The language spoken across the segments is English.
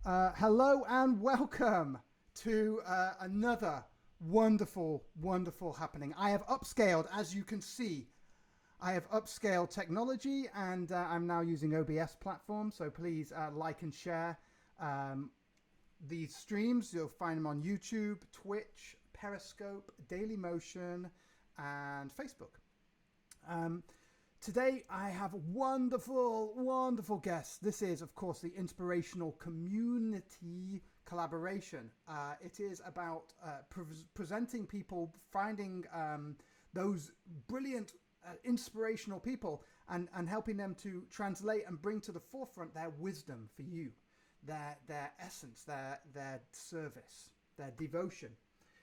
Hello and welcome to another wonderful, wonderful happening. I have upscaled, as you can see, I have upscaled technology and I'm now using OBS platform. So please like and share these streams. You'll find them on YouTube, Twitch, Periscope, Dailymotion, and Facebook. Today I have a wonderful, wonderful guest. This is, of course, the Inspirational Community collaboration. It is about presenting people, finding those brilliant, inspirational people and helping them to translate and bring to the forefront their wisdom for you, their essence, their service, their devotion,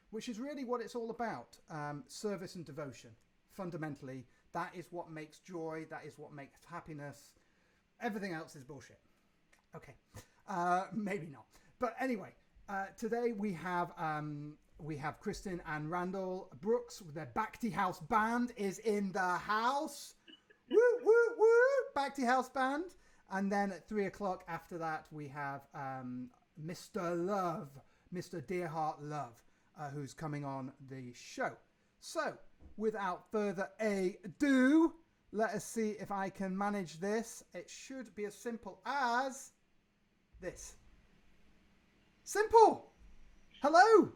which is really what it's all about, service and devotion, fundamentally. That is what makes joy. That is what makes happiness. Everything else is bullshit. Okay, maybe not. But anyway, today we have Kristen and Randall Brooks with their Bhakti House Band is in the house. Woo woo woo! Bhakti House Band. And then at 3 o'clock after that we have Mr. Love, Mr. Deerheart Love, who's coming on the show. So, without further ado, let us see if I can manage this. It should be as simple as this. Simple! Hello!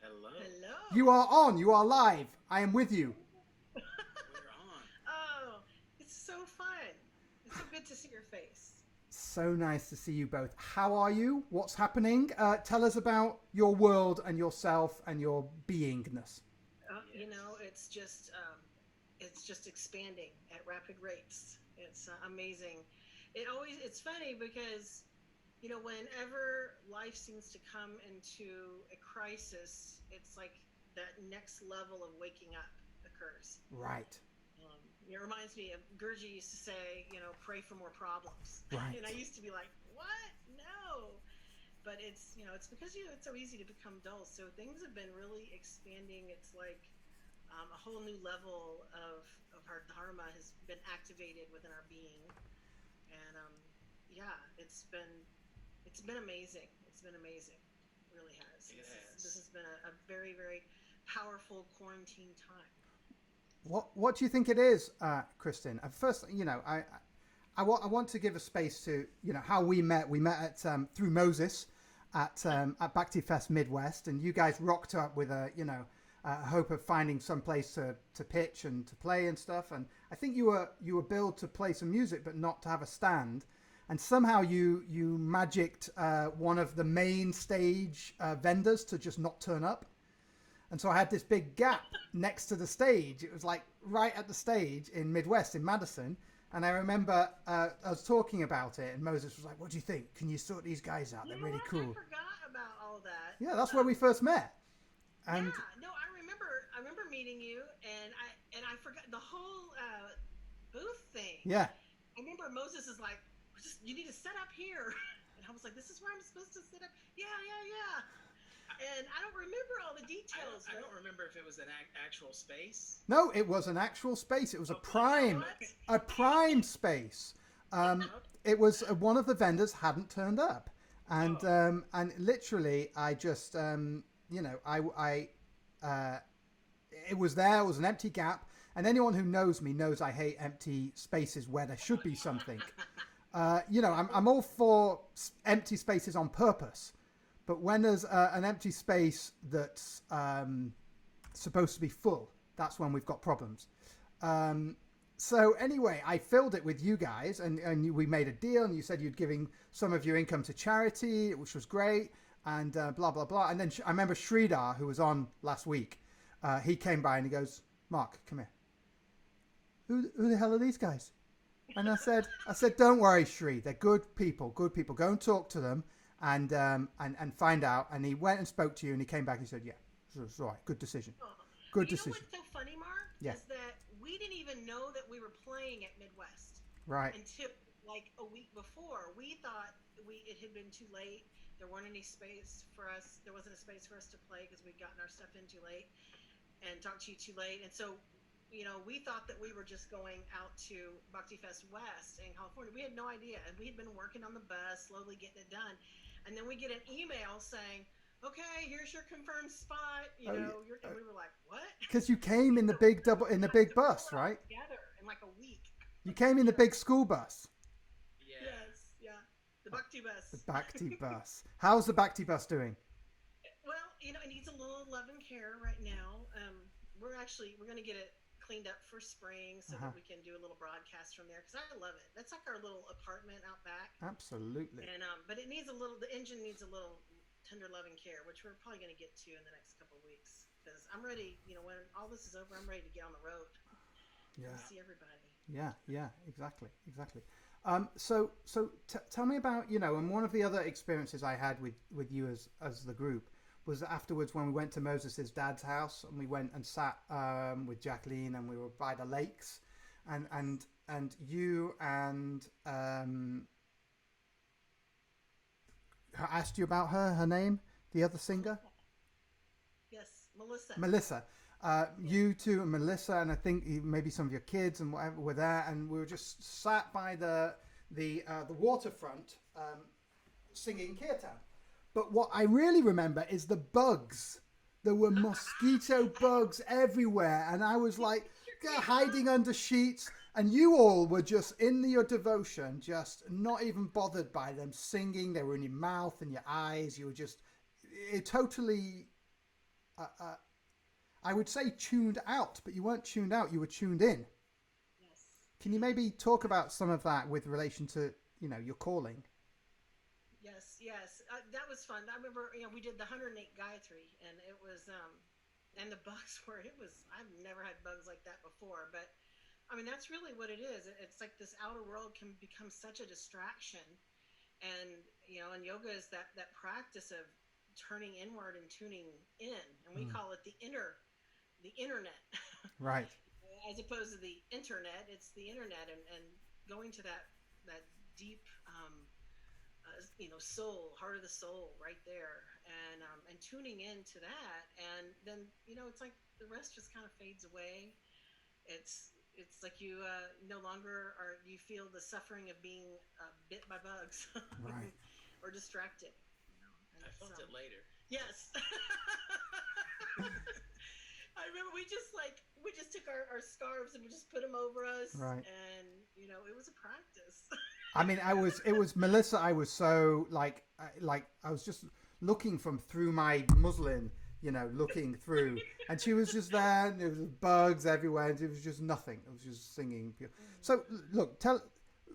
Hello. Hello. You are on. You are live. I am with you. We're on. Oh, it's so fun. It's so good to see your face. So nice to see you both. How are you? What's happening? Tell us about your world and yourself and your beingness. You know, it's just expanding at rapid rates. It's amazing. It's funny because, you know, whenever life seems to come into a crisis, it's like that next level of waking up occurs. Right. It reminds me of Gurji used to say, you know, pray for more problems. Right. And I used to be like, what? No. But it's, you know, it's because, you know, it's so easy to become dull. So things have been really expanding. It's like a whole new level of our dharma has been activated within our being. And yeah, it's been amazing. It's been amazing. It really has. This has been a very, very powerful quarantine time. What do you think it is, Kristen? First, you know, I want to give a space to, you know, how we met. We met at through Moses at Bhakti Fest Midwest, and you guys rocked up with a, you know, hope of finding some place to pitch and to play and stuff. And I think you were billed to play some music, but not to have a stand. And somehow you magicked one of the main stage vendors to just not turn up. And so I had this big gap next to the stage. It was like right at the stage in Midwest in Madison. And I remember I was talking about it and Moses was like, what do you think? Can you sort these guys out? They're really cool. I forgot about all that. Yeah, that's where we first met. And yeah, no, I remember meeting you and I forgot the whole booth thing. Yeah. I remember Moses is like, you need to set up here. And I was like, this is where I'm supposed to sit up. Yeah. And I don't remember all the details. I don't remember if it was an actual space. No, it was an actual space. It was a prime space. It was one of the vendors hadn't turned up, and literally I just you know it was there. It was an empty gap, and anyone who knows me knows I hate empty spaces where there should be something. You know, I'm all for empty spaces on purpose. But when there's an empty space that's supposed to be full, that's when we've got problems. So anyway, I filled it with you guys and we made a deal and you said you'd giving some of your income to charity, which was great, and blah, blah, blah. And then I remember Sridhar, who was on last week, he came by and he goes, Mark, come here. Who the hell are these guys? And I said, don't worry, Shri, they're good people. Go and talk to them. And find out. And he went and spoke to you, and he came back and said, "Yeah, it's all right. Good decision. Good decision." You know what's so funny, Mark? Yeah. Is that we didn't even know that we were playing at Midwest. Right. Until like a week before, we thought it had been too late. There wasn't any space for us. There wasn't a space for us to play because we'd gotten our stuff in too late and talked to you too late. And so we thought that we were just going out to Bhakti Fest West in California. We had no idea. And we had been working on the bus, slowly getting it done. And then we get an email saying, okay, here's your confirmed spot. Oh, yeah. And we were like, what? Because you came in the big big bus, right? Together in like a week. You came in the big school bus. Yeah. Yes, yeah. The Bhakti bus. The Bhakti bus. How's the Bhakti bus doing? Well, it needs a little love and care right now. We're going to get it cleaned up for spring so that we can do a little broadcast from there, because I love it. That's like our little apartment out back. Absolutely. And but it needs the engine needs a little tender love and care, which we're probably going to get to in the next couple of weeks, because I'm ready. When all this is over, I'm ready to get on the road. Yeah. See everybody. Yeah, exactly. So tell me about, and one of the other experiences I had with you as the group was afterwards when we went to Moses's dad's house, and we went and sat with Jacqueline, and we were by the lakes, and you and I asked you about her name, the other singer. Yes, Melissa. Melissa. You two and Melissa, and I think maybe some of your kids and whatever were there, and we were just sat by the waterfront singing Kirtan. But what I really remember is the bugs. There were mosquito bugs everywhere, and I was like hiding under sheets, and you all were just in your devotion, just not even bothered by them singing. They were in your mouth and your eyes. You were just totally... I would say tuned out, but you weren't tuned out, you were tuned in. Yes. Can you maybe talk about some of that with relation to, your calling? Yes. That was fun. I remember, we did the 108 Gayatri, and it was, and the bugs I've never had bugs like that before, but that's really what it is. It's like this outer world can become such a distraction. And, and yoga is that practice of turning inward and tuning in, and we call it the internet. Right. As opposed to the internet, it's the internet, and going to that deep, heart of the soul right there, and tuning into that, and then it's like the rest just kind of fades away. It's like you no longer you feel the suffering of being bit by bugs, right, or distracted. I felt it later. Yes. I remember we just took our scarves and we just put them over us, right, and it was a practice. It was Melissa. I was so like I was just looking through my muslin, looking through, and she was just there, and there was bugs everywhere, and it was just nothing. It was just singing. So look,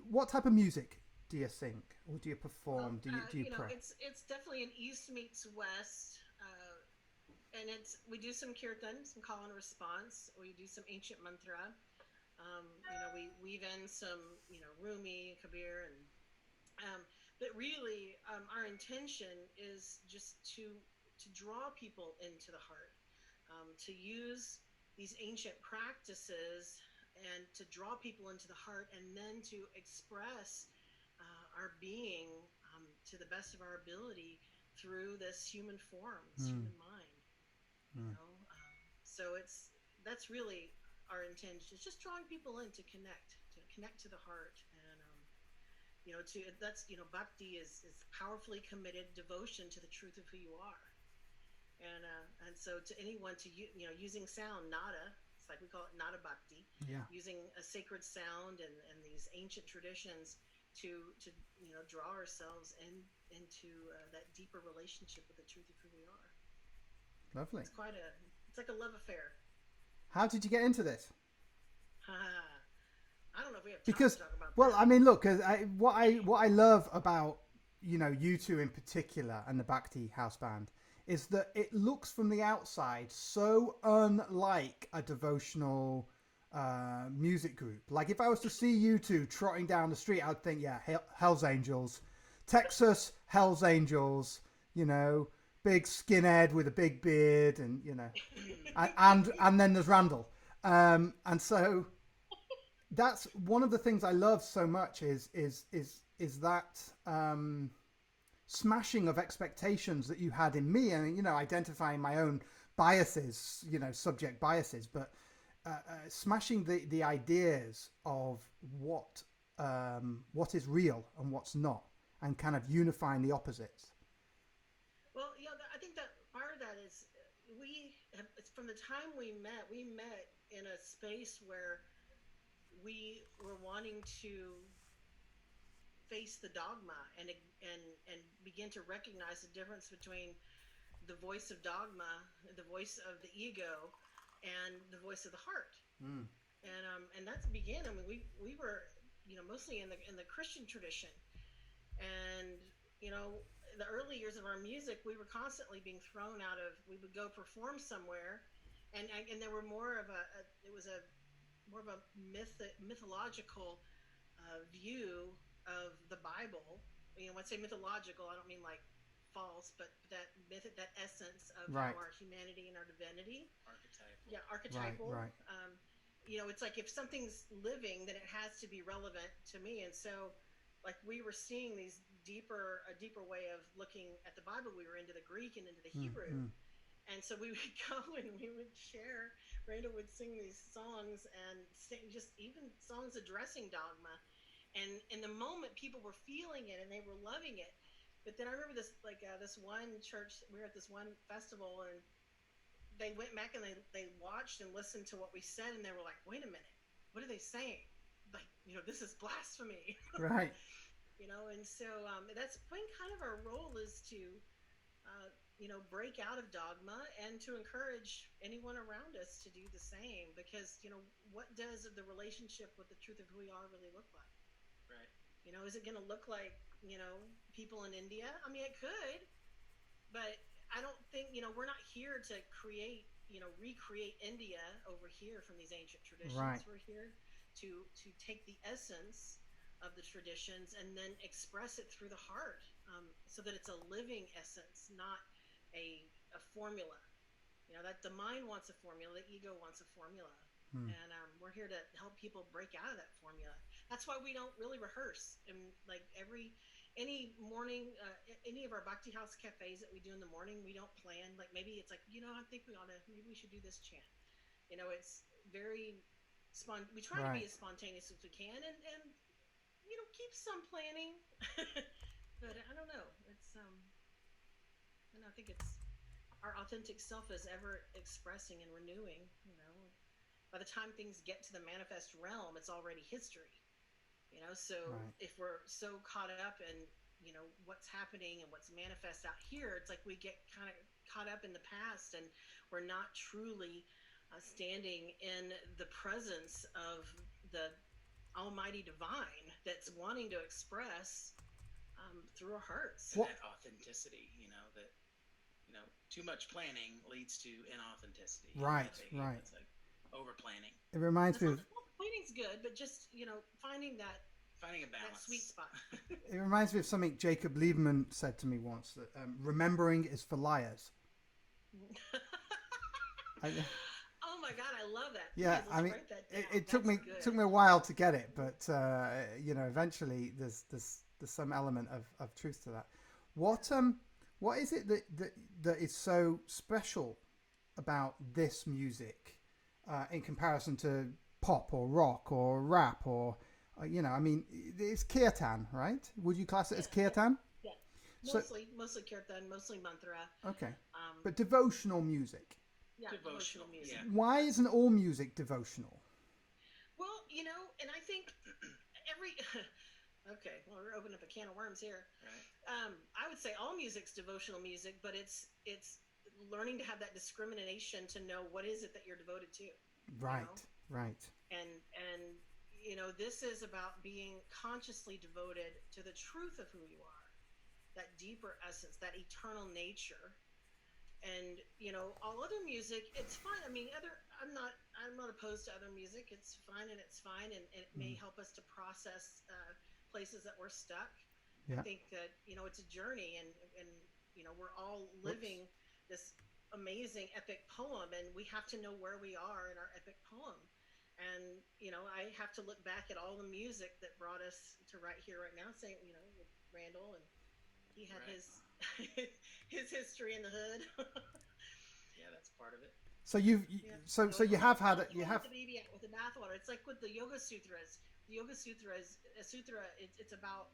what type of music do you sing, or do you perform? Do you pray? It's definitely an East meets West, and we do some kirtan, some call and response. We do some ancient mantra. We weave in some Rumi, Kabir, and but really our intention is just to draw people into the heart, to use these ancient practices and to draw people into the heart, and then to express our being to the best of our ability through this human form, this human mind. So that's really our intention. It's just drawing people in to connect to the heart, and Bhakti is powerfully committed devotion to the truth of who you are, and so to anyone using sound, nada. It's like we call it nada Bhakti. Yeah. Using a sacred sound and these ancient traditions to draw ourselves into that deeper relationship with the truth of who we are. Lovely. It's like a love affair. How did you get into this? I don't know if we have time to talk about that. Look, what I love about you two in particular and the Bhakti house band is that it looks from the outside so unlike a devotional music group. Like if I was to see you two trotting down the street, I'd think, Hell's Angels, Texas Hell's Angels, big skinhead with a big beard, and and then there's Randall, and so that's one of the things I love so much is that smashing of expectations that you had in me, and identifying my own biases, subject biases, but smashing the ideas of what is real and what's not, and kind of unifying the opposites. Well, I think that part of that is it's from the time we met in a space where we were wanting to face the dogma and begin to recognize the difference between the voice of dogma, the voice of the ego, and the voice of the heart. Mm. And that's began. I mean, we were mostly in the Christian tradition, and in the early years of our music, we were constantly being thrown out of. We would go perform somewhere, and there were more of it was a more of a mythological view of the Bible. When I say mythological, I don't mean like false, but that essence of Right. our humanity and our divinity. Archetypal. Yeah, archetypal. Right. It's like if something's living, then it has to be relevant to me. And so, like we were seeing a deeper way of looking at the Bible. We were into the Greek and into the Hebrew. And so we would go and we would share. Randall would sing these songs and sing just even songs addressing dogma. And in the moment, people were feeling it and they were loving it. But then I remember this one church. We were at this one festival, and they went back and they watched and listened to what we said, and they were like, "Wait a minute, what are they saying? Like, this is blasphemy." Right. And so that's been kind of our role is to break out of dogma and to encourage anyone around us to do the same, because what does the relationship with the truth of who we are really look like? Right. Is it going to look like people in India? I mean, it could, but I don't think we're not here to recreate India over here from these ancient traditions. Right. We're here to take the essence of the traditions and then express it through the heart, so that it's a living essence, not a formula. That the mind wants a formula, the ego wants a formula. And we're here to help people break out of that formula. That's why we don't really rehearse. And like any morning, any of our Bhakti House cafes that we do in the morning, we don't plan. Like maybe it's like, I think maybe we should do this chant. It's very we try to be as spontaneous as we can, and keep some planning. But I don't know. It's and I think it's our authentic self is ever expressing and renewing. By the time things get to the manifest realm, it's already history. So Right. if we're so caught up in what's happening and what's manifest out here, it's like we get kind of caught up in the past, and we're not truly standing in the presence of the Almighty Divine that's wanting to express through our hearts. And that authenticity, that too much planning leads to inauthenticity. Right. Right. It's like over planning. It reminds me of. Planning's good, but just finding a balance, that sweet spot. It reminds me of something Jacob Lieberman said to me once, that remembering is for liars. Oh my God, I love that. Yeah, Please, I mean, write that down. it took me That's good. took me a while to get it, but eventually there's some element of truth to that. What is it that is so special about this music in comparison to pop or rock or rap or I mean, it's kirtan, right? Would you class it as kirtan? Yeah, So- mostly kirtan, mostly mantra. Okay, but devotional music. Yeah, devotional music. Yeah. Why isn't all music devotional? Well, and I think okay, well, we're opening up a can of worms here. Right. I would say all music's devotional music, but it's learning to have that discrimination to know what is it that you're devoted to. Right, right. And this is about being consciously devoted to the truth of who you are, that deeper essence, that eternal nature. And all other music, it's fine. I mean, I'm not opposed to other music. It's fine, and it may help us to process places that we're stuck. Yeah. I think that it's a journey, and we're all living this amazing epic poem, and we have to know where we are in our epic poem. And I have to look back at all the music that brought us to right here, right now. Saying with Randall, and he had his history in the hood. Yeah, that's part of it. So you've Yeah. so you have Don't had it. throw You the have baby out with the bathwater. It's like with the Yoga Sutras. The Yoga Sutras, a sutra, it's about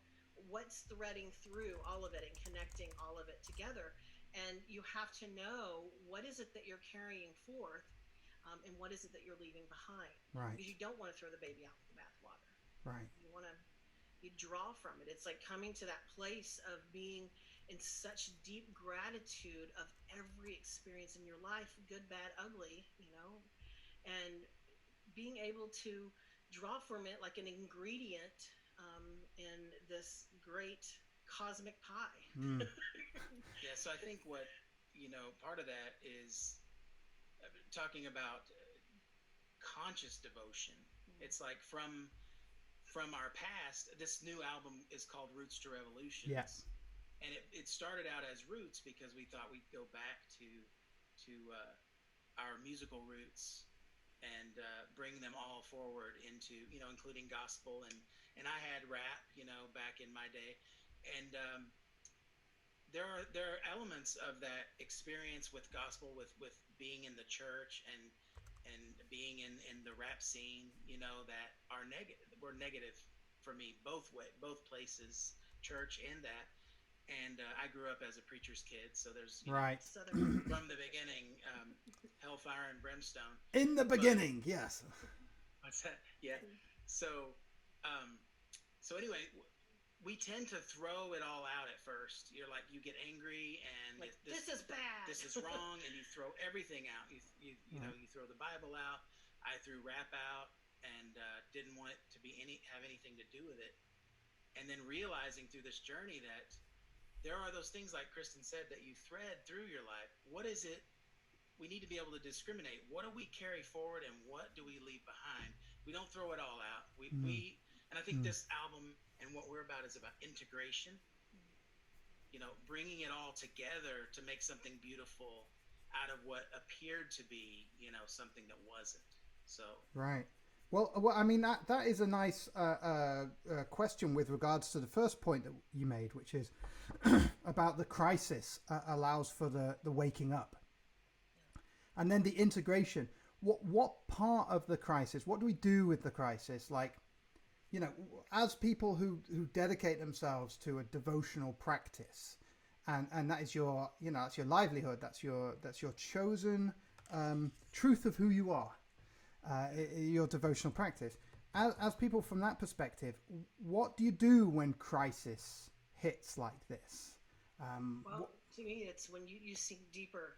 what's threading through all of it and connecting all of it together. And you have to know what is it that you're carrying forth, and what is it that you're leaving behind. right, Because you don't want to throw the baby out with the bathwater. right, You want to you draw from it. It's like coming to that place of being in such deep gratitude of every experience in your life, good, bad, ugly, and being able to draw from it like an ingredient, in this great cosmic pie. mm, Yeah, so I think what, part of that is talking about conscious devotion. It's like from our past. This new album is called Roots to yeah, Revolutions, and it started out as Roots because we thought we'd go back to our musical roots and bring them all forward into, including gospel, and I had rap, back in my day, and there are elements of that experience with gospel, with being in the church and being in the rap scene, that are negative, were negative for me, both places, church and that. And I grew up as a preacher's kid, so there's, right. Southern. from the beginning, hellfire and brimstone. In the But beginning, yes. what's that? Yeah. So, um, so anyway, we tend to throw it all out at first. You're like, you get angry and Like, this is bad. this is wrong, and you throw everything out. You throw the Bible out. I threw rap out and didn't want it to have anything to do with it. And then realizing through this journey that there are those things, like Kristen said, that you thread through your life. What is it? We need to be able to discriminate. What do we carry forward, and what do we leave behind? We don't throw it all out. Mm, And I think mm, this album and what we're about is about integration. Bringing it all together to make something beautiful out of what appeared to be, something that wasn't. So, right. Well, I mean that is a nice question with regards to the first point that you made, which is about the crisis allows for the waking up, and then the integration. What part of the crisis? What do we do with the crisis? Like, as people who dedicate themselves to a devotional practice, and that is your that's your livelihood, that's your chosen truth of who you are, your devotional practice. As people from that perspective, what do you do when crisis hits like this? Well, to me, it's when you sink deeper.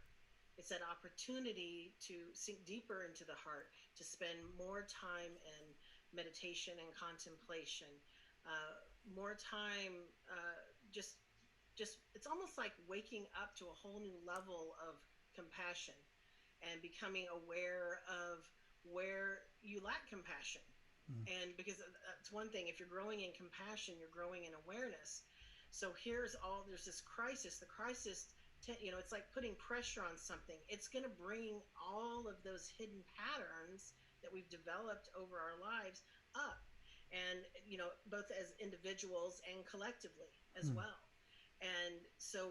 It's that opportunity to sink deeper into the heart, to spend more time in meditation and contemplation, more time, just it's almost like waking up to a whole new level of compassion and becoming aware of where you lack compassion. Mm, And because that's one thing, if you're growing in compassion, you're growing in awareness. So there's this crisis. The crisis, it's like putting pressure on something. It's going to bring all of those hidden patterns that we've developed over our lives up. And, both as individuals and collectively as mm, well. And so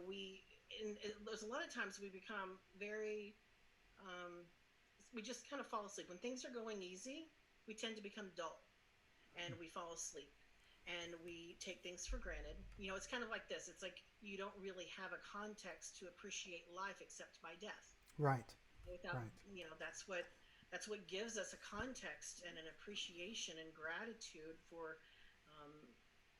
there's a lot of times we become very, um, we just kind of fall asleep. When things are going easy, we tend to become dull and we fall asleep and we take things for granted. It's kind of like this. It's like you don't really have a context to appreciate life except by death. right, Without, right. that's what gives us a context and an appreciation and gratitude for, um,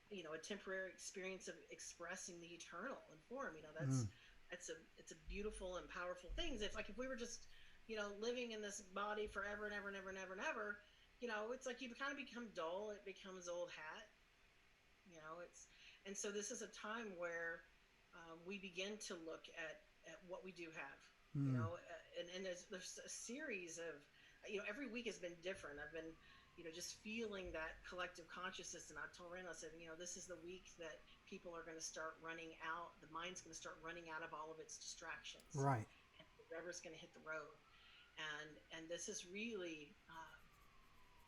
a temporary experience of expressing the eternal in form. Mm, It's a beautiful and powerful thing. If we were just, living in this body forever and ever and ever and ever and ever, it's like you kind of become dull. It becomes old hat. And so this is a time where, we begin to look at what we do have, mm, and there's a series of, every week has been different. I've been, just feeling that collective consciousness, and I told Randall, I said, this is the week that people are going to start running out. The mind's going to start running out of all of its distractions, right. and the rubber's going to hit the road. And this is really,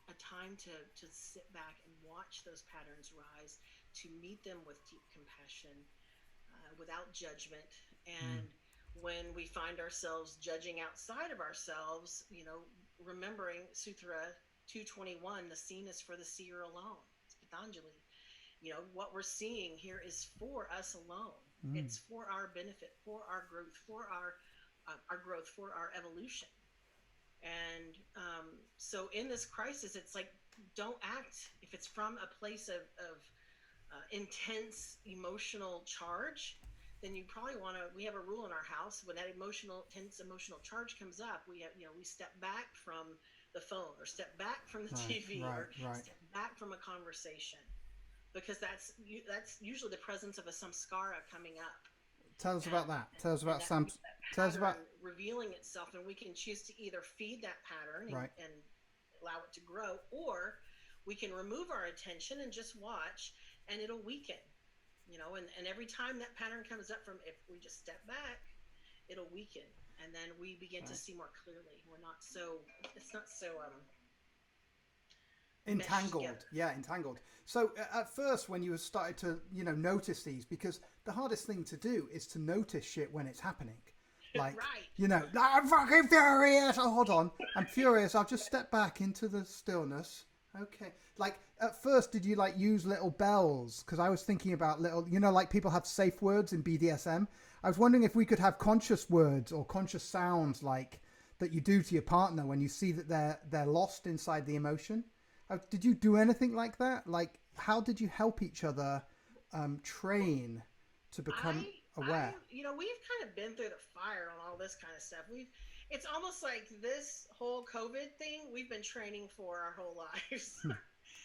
a time to sit back and watch those patterns rise, to meet them with deep compassion, without judgment, Mm, and when we find ourselves judging outside of ourselves, remembering Sutra 221, the seen is for the seer alone. It's Patanjali. What we're seeing here is for us alone. It's for our benefit, for our growth, for our evolution. And so in this crisis, it's like, don't act if it's from a place of intense emotional charge. Then you probably want to. We have a rule in our house: when that intense emotional charge comes up, we step back from the phone, or step back from the TV, or step back from a conversation, because that's usually the presence of a samskara coming up. Tell us about that. Tell us about Sam. Tell us about revealing itself, and we can choose to either feed that pattern and allow it to grow, or we can remove our attention and just watch, and it'll weaken. And every time that pattern comes up, from if we just step back, it'll weaken, and then we begin to see more clearly. It's not so entangled. Yeah, entangled. So at first, when you started to notice these, because the hardest thing to do is to notice shit when it's happening. Like, right. I'm fucking furious. Oh, hold on, I'm furious. I'll just step back into the stillness. Okay. Like, at first, did you use little bells? Because I was thinking about little, like people have safe words in BDSM. I was wondering if we could have conscious words or conscious sounds that you do to your partner when you see that they're lost inside the emotion. Did you do anything like that? Like, how did you help each other train to become aware? We've kind of been through the fire on all this kind of stuff. It's almost like this whole COVID thing we've been training for our whole lives.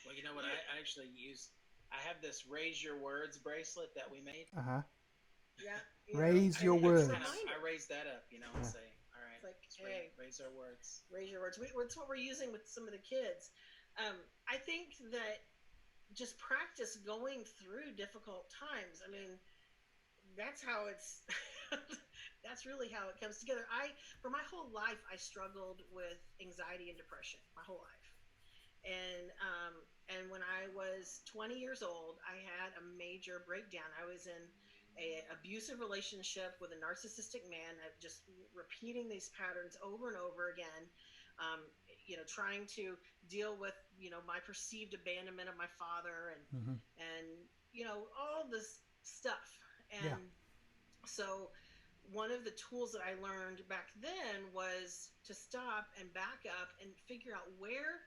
Well, you know what? I actually I have this Raise Your Words bracelet that we made. Yeah. Raise your words. I raise that up, and say, all right, like, hey, raise our words. Raise your words. It's what we're using with some of the kids. I think that just practice going through difficult times. I mean, that's how it's that's really how it comes together. For my whole life, I struggled with anxiety and depression my whole life. And when I was 20 years old, I had a major breakdown. I was in an abusive relationship with a narcissistic man, just repeating these patterns over and over again. Trying to deal with my perceived abandonment of my father, and all this stuff. And so one of the tools that I learned back then was to stop and back up and figure out where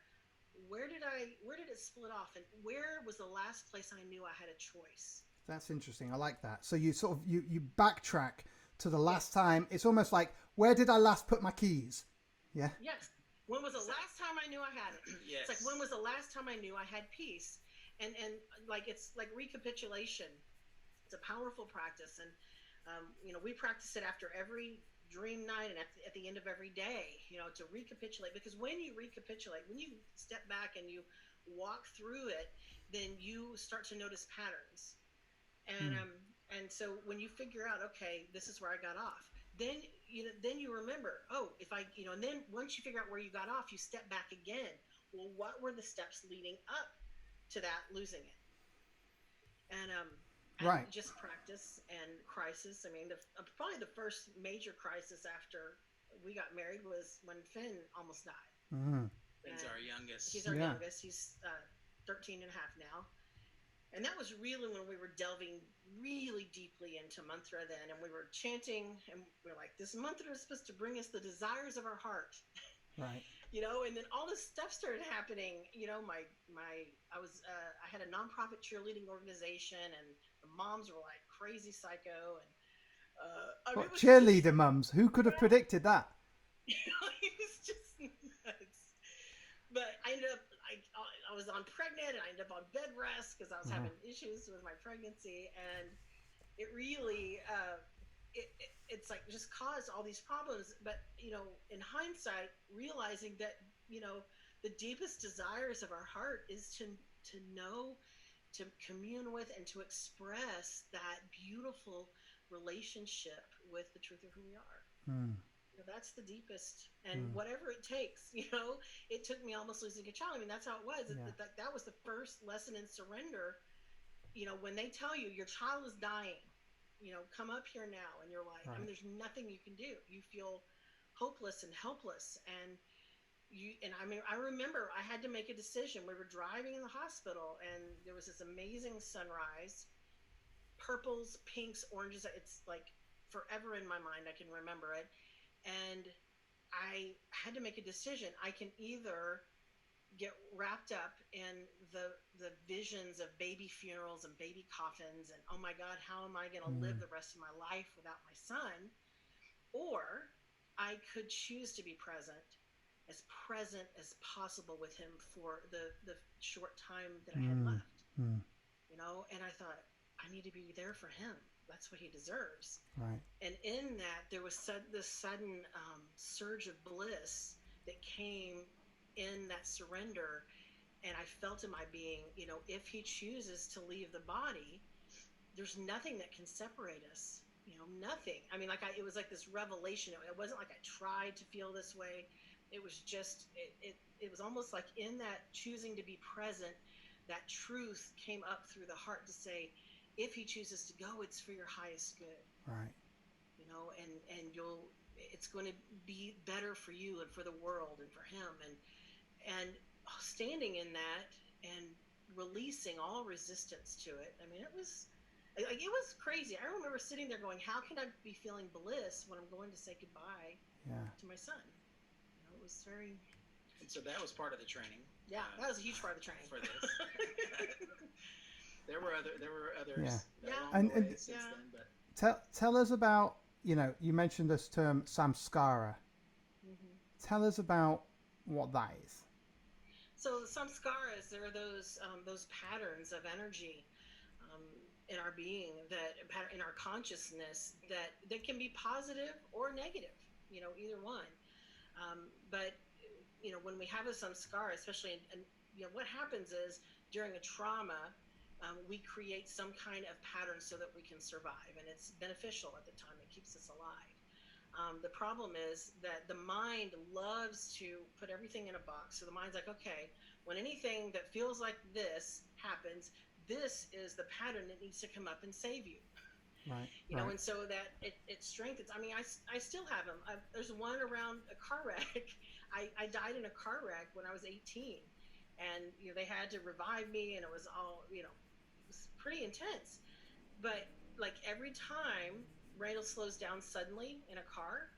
did it split off, and where was the last place I knew I had a choice. That's interesting. I like that. So you sort of you backtrack to the last time. It's almost like, where did I last put my keys? Yeah. Yes. When was the last time I knew I had it? Yes. It's like, when was the last time I knew I had peace? And it's like recapitulation. It's a powerful practice, and we practice it after every dream night and at the end of every day. To recapitulate, because when you recapitulate, when you step back and you walk through it, then you start to notice patterns, and so when you figure out, okay, this is where I got off. Then you remember, if I, and then once you figure out where you got off, you step back again. Well, what were the steps leading up to that losing it? And just practice and crisis. I mean, probably the first major crisis after we got married was when Finn almost died. Finn's our youngest. He's our youngest. He's 13 and a half now. And that was really when we were delving really deeply into mantra then, and we were chanting, and we were like, this mantra is supposed to bring us the desires of our heart. Right. And then all this stuff started happening. I had a nonprofit cheerleading organization, and the moms were like crazy psycho, and cheerleader mums. Who could have predicted that? It was just nuts. But I ended up, I was pregnant, and I ended up on bed rest because I was having issues with my pregnancy, and it really, it's like just caused all these problems. But, in hindsight, realizing that, the deepest desires of our heart is to know, to commune with, and to express that beautiful relationship with the truth of who we are. That's the deepest, and whatever it takes, it took me almost losing a child. I mean, that's how it was. Yeah. That was the first lesson in surrender. When they tell you your child is dying, come up here now. And you're like, Right. there's nothing you can do. You feel hopeless and helpless. And I remember I had to make a decision. We were driving in the hospital, and there was this amazing sunrise, purples, pinks, oranges. It's like forever in my mind. I can remember it. And I had to make a decision. I can either get wrapped up in the visions of baby funerals and baby coffins, and oh my God, how am I going to live the rest of my life without my son? Or I could choose to be present as possible with him for the short time that I had left. And I thought, I need to be there for him. That's what he deserves. Right. And in that, there was this sudden surge of bliss that came in that surrender. And I felt in my being, if he chooses to leave the body, there's nothing that can separate us. Nothing. I mean, it was like this revelation. It wasn't like I tried to feel this way. It was just, it was almost like in that choosing to be present, that truth came up through the heart to say, if he chooses to go, it's for your highest good. Right. And it's going to be better for you and for the world and for him. And standing in that and releasing all resistance to it. I mean, it was crazy. I remember sitting there going, how can I be feeling bliss when I'm going to say goodbye to my son? It was very... And so that was part of the training. Yeah, that was a huge part of the training. For this. There were others And the way since then, but... Tell us about, you mentioned this term samskara. Tell us about what that is. So samskaras, there are those patterns of energy in our being, in our consciousness, that can be positive or negative, either one. But when we have a samskara, especially, what happens is during a trauma, we create some kind of pattern so that we can survive, and it's beneficial at the time. It keeps us alive. The problem is that the mind loves to put everything in a box. So the mind's like, okay, when anything that feels like this happens, this is the pattern that needs to come up and save you. Right. And so that it strengthens. I mean, I still have them. There's one around a car wreck. I died in a car wreck when I was 18, and they had to revive me, and it was all it was pretty intense. But like every time Randall slows down suddenly in a car,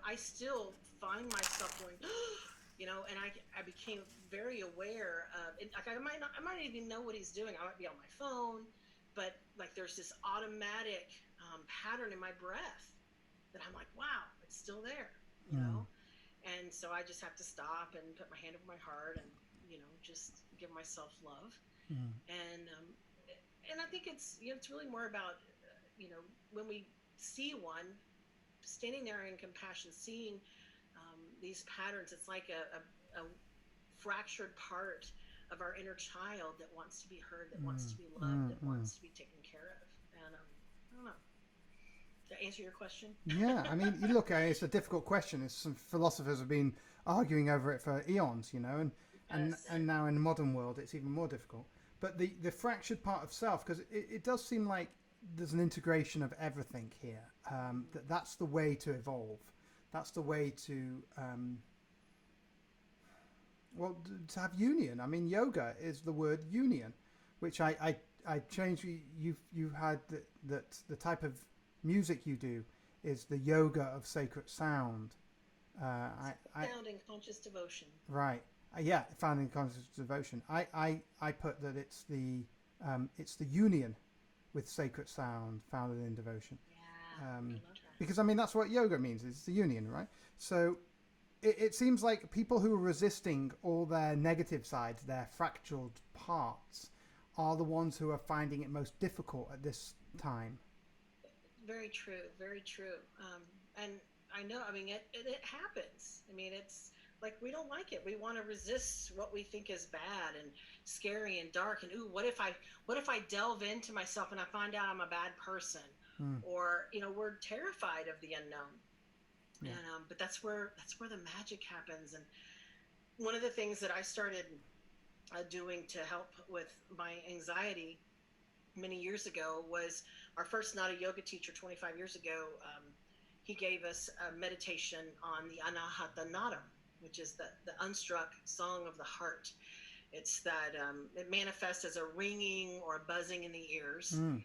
I still find myself going, and I became very aware of it. Like I might even know what he's doing. I might be on my phone, but like there's this automatic pattern in my breath that I'm like, wow, it's still there, you know? And so I just have to stop and put my hand over my heart and, just give myself love. And I think it's really more about, when we see one standing there in compassion, seeing these patterns, it's like a fractured part of our inner child that wants to be heard, that wants to be loved, that wants to be taken care of. And I don't know. Did I answer your question? Yeah, I mean, you look at it, it's a difficult question. Some philosophers have been arguing over it for eons, and now in the modern world, it's even more difficult. But the fractured part of self, because it does seem like there's an integration of everything here. That's the way to evolve. That's the way to to have union. I mean, yoga is the word union, which I changed. You had that the type of music you do is the yoga of sacred sound. Found in conscious devotion. Right. Found in conscious devotion. I put that it's the union with sacred sound found in devotion. Yeah. I love that. Because I mean that's what yoga means. It's the union, right? So it seems like people who are resisting all their negative sides, their fractured parts, are the ones who are finding it most difficult at this time. Very true. Very true. And I know. I mean, it happens. I mean, it's like we don't like it. We want to resist what we think is bad and scary and dark. And ooh, what if I delve into myself and I find out I'm a bad person? Or we're terrified of the unknown. Yeah. And but that's where the magic happens. And one of the things that I started doing to help with my anxiety many years ago was our first Nada yoga teacher 25 years ago, he gave us a meditation on the Anahata Nada, which is the unstruck song of the heart. It's that it manifests as a ringing or a buzzing in the ears. A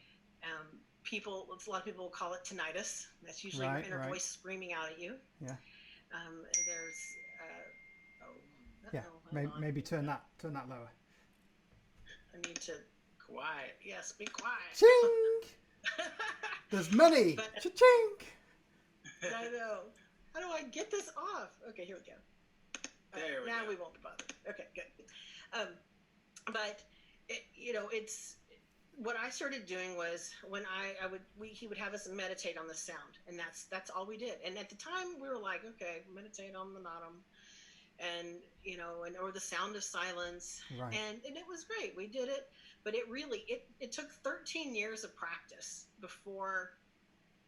lot of people will call it tinnitus. That's usually your inner voice screaming out at you. Yeah. There's Maybe turn that lower. I need to quiet. Yes, be quiet. Ching! There's money. Cha-ching! I know. How do I get this off? Okay, here we go. There we now go. We won't be bothered. Okay, good. But it's what I started doing was when he would have us meditate on the sound, and that's all we did. And at the time, we were like, okay, meditate on the nadam, and or the sound of silence, right. and it was great. We did it, but it took 13 years of practice before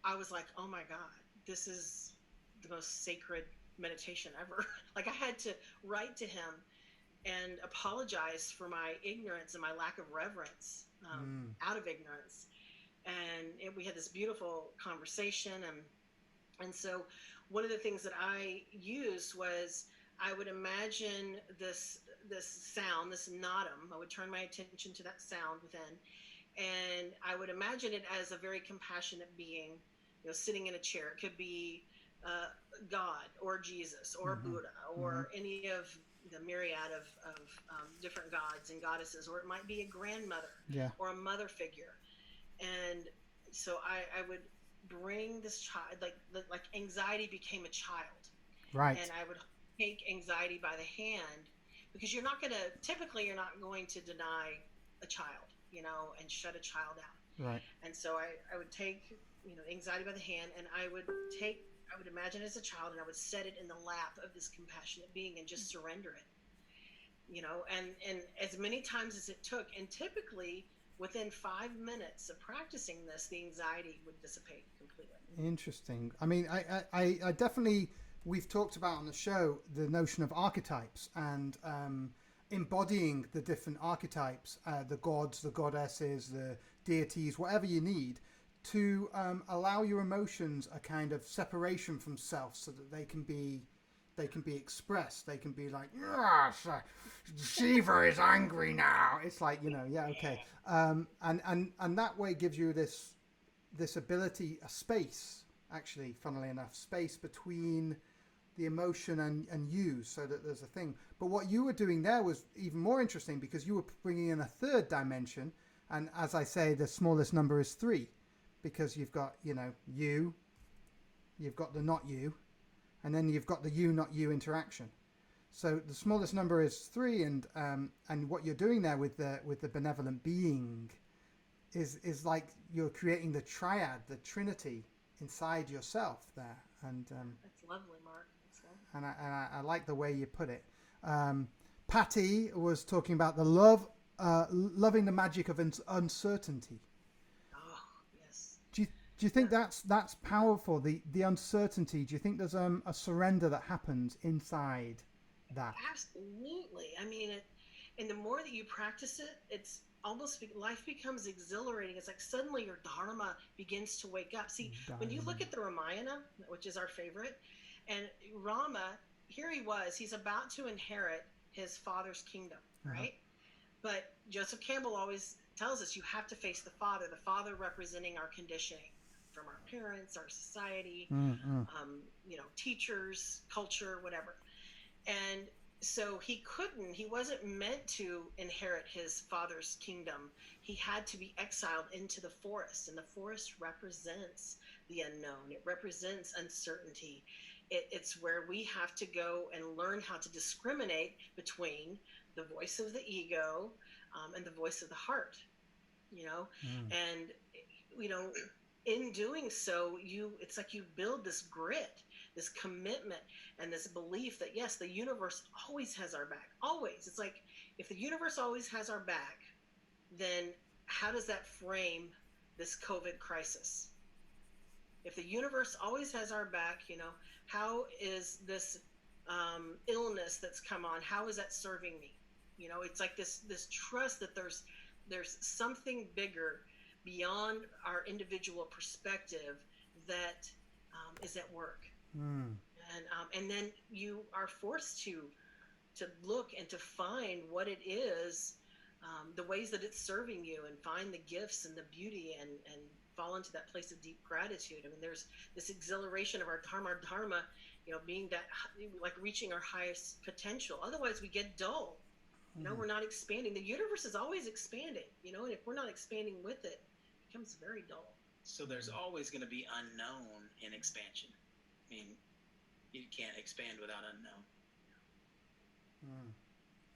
I was like, oh my God, this is the most sacred meditation ever. Like, I had to write to him and apologize for my ignorance and my lack of reverence, out of ignorance. And we had this beautiful conversation. And so one of the things that I used was I would imagine this sound, this nadam. I would turn my attention to that sound within, and I would imagine it as a very compassionate being, sitting in a chair. It could be God or Jesus or Buddha or any of the myriad of different gods and goddesses, or it might be a grandmother or a mother figure. And so I would bring this child, like anxiety became a child. Right. And I would take anxiety by the hand, because you're not going to deny a child, and shut a child out. Right. And so I would take, anxiety by the hand, and I would imagine it as a child, and I would set it in the lap of this compassionate being and just surrender it, and as many times as it took. And typically within 5 minutes of practicing this, the anxiety would dissipate completely. Interesting. I mean, I definitely, we've talked about on the show the notion of archetypes and embodying the different archetypes, the gods, the goddesses, the deities, whatever you need, to allow your emotions a kind of separation from self, so that they can be expressed. They can be like, yes, Shiva is angry now. It's like, okay. And that way gives you this ability, a space, actually, funnily enough, space between the emotion and you, so that there's a thing. But what you were doing there was even more interesting, because you were bringing in a third dimension. And as I say, the smallest number is 3, because you've got, you've got the not you, and then you've got the you, not you interaction. So the smallest number is 3, and what you're doing there with the benevolent being is like you're creating the triad, the trinity inside yourself there. And that's lovely, Mark. That's lovely. And I like the way you put it. Patty was talking about the loving the magic of uncertainty. Oh, yes. Do you think that's powerful? The uncertainty. Do you think there's a surrender that happens inside that? Absolutely. I mean, and the more that you practice it, it's almost life becomes exhilarating. It's like suddenly your dharma begins to wake up. See, when you look at the Ramayana, which is our favorite, and Rama, here he's about to inherit his father's kingdom, right? But Joseph Campbell always tells us you have to face the father representing our conditioning from our parents, our society, teachers, culture, whatever. And so he wasn't meant to inherit his father's kingdom. He had to be exiled into the forest, and the forest represents the unknown. It represents uncertainty. It's where we have to go and learn how to discriminate between the voice of the ego and the voice of the heart, and, in doing so, it's like you build this grit, this commitment, and this belief that, yes, the universe always has our back. Always. It's like, if the universe always has our back, then how does that frame this COVID crisis? If the universe always has our back, how is this illness that's come on, how is that serving me? It's like this trust that there's something bigger beyond our individual perspective that is at work. Mm. And then you are forced to look and to find what it is, the ways that it's serving you, and find the gifts and the beauty, and fall into that place of deep gratitude. I mean, there's this exhilaration of our dharma, being that, like reaching our highest potential. Otherwise we get dull. We're not expanding. The universe is always expanding, and if we're not expanding with it, it becomes very dull. So there's always going to be unknown in expansion. I mean, you can't expand without unknown.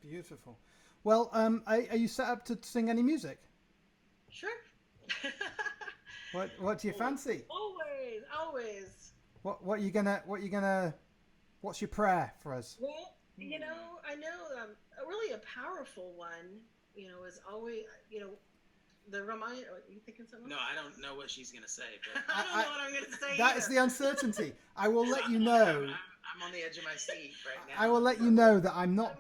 Beautiful. Well, are you set up to sing any music? Sure. What do you fancy? Always. What you gonna? What's your prayer for us? Well, I know a really a powerful one. Is always the reminder. Are you thinking something? No, I don't know what she's gonna say. But I don't know what I'm gonna say. That is the uncertainty. I will let you know. I'm on the edge of my seat right now. I will let you know that I'm not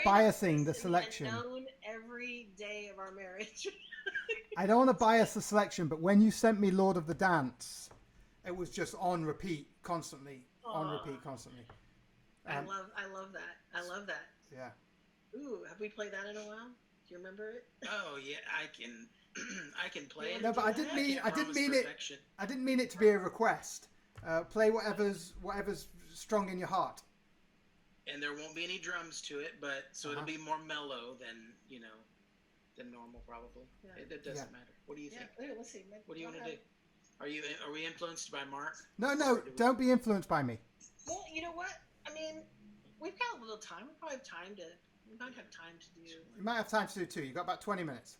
biasing the selection. Known every day of our marriage. I don't want to bias the selection, but when you sent me Lord of the Dance, it was just on repeat constantly. Aww. On repeat constantly. I love that. I love that. Yeah. Ooh, have we played that in a while? Do you remember it? Oh yeah, I can play it. No, but I didn't mean it to be a request. Play whatever's strong in your heart. And there won't be any drums to it, but so it'll be more mellow than than normal probably. Yeah. It doesn't matter. What do you think? Yeah, let's see. What do you want to do? Are we influenced by Mark? No, don't be influenced by me. Well, you know what? I mean, we've got a little time. We might have time to do. You might have time to do two. You've got about 20 minutes.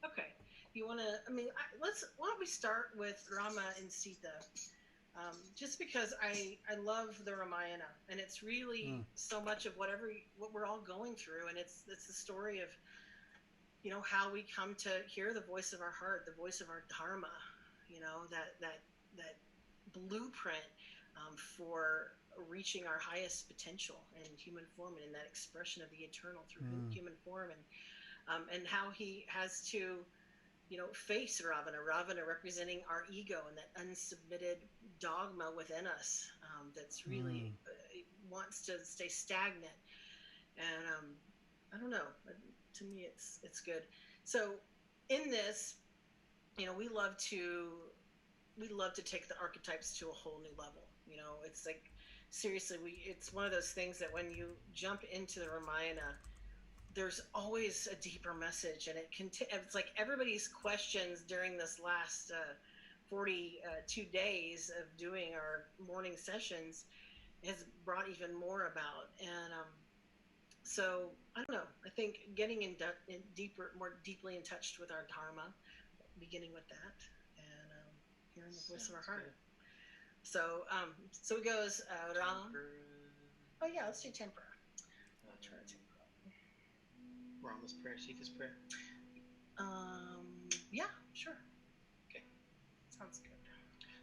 Okay. You want to? I mean, why don't we start with Rama and Sita? Just because I love the Ramayana, and it's really so much of what we're all going through, and it's the story of how we come to hear the voice of our heart, the voice of our dharma, that blueprint for reaching our highest potential in human form, and in that expression of the eternal through human form, and how he has to face Ravana representing our ego and that unsubmitted dogma within us, that's really wants to stay stagnant. And I don't know, to me it's good. So in this, we love to take the archetypes to a whole new level. It's like, seriously, it's one of those things that when you jump into the Ramayana, there's always a deeper message, and it's like everybody's questions during this last 42 days of doing our morning sessions has brought even more about. And so I don't know, I think getting more deeply in touch with our dharma, beginning with that, and hearing the voice of our heart. Good. So it goes Ram. Oh yeah, let's do tempera. I'll try tempera. Rama's prayer, Sita's prayer. Yeah, sure. Okay. Sounds good.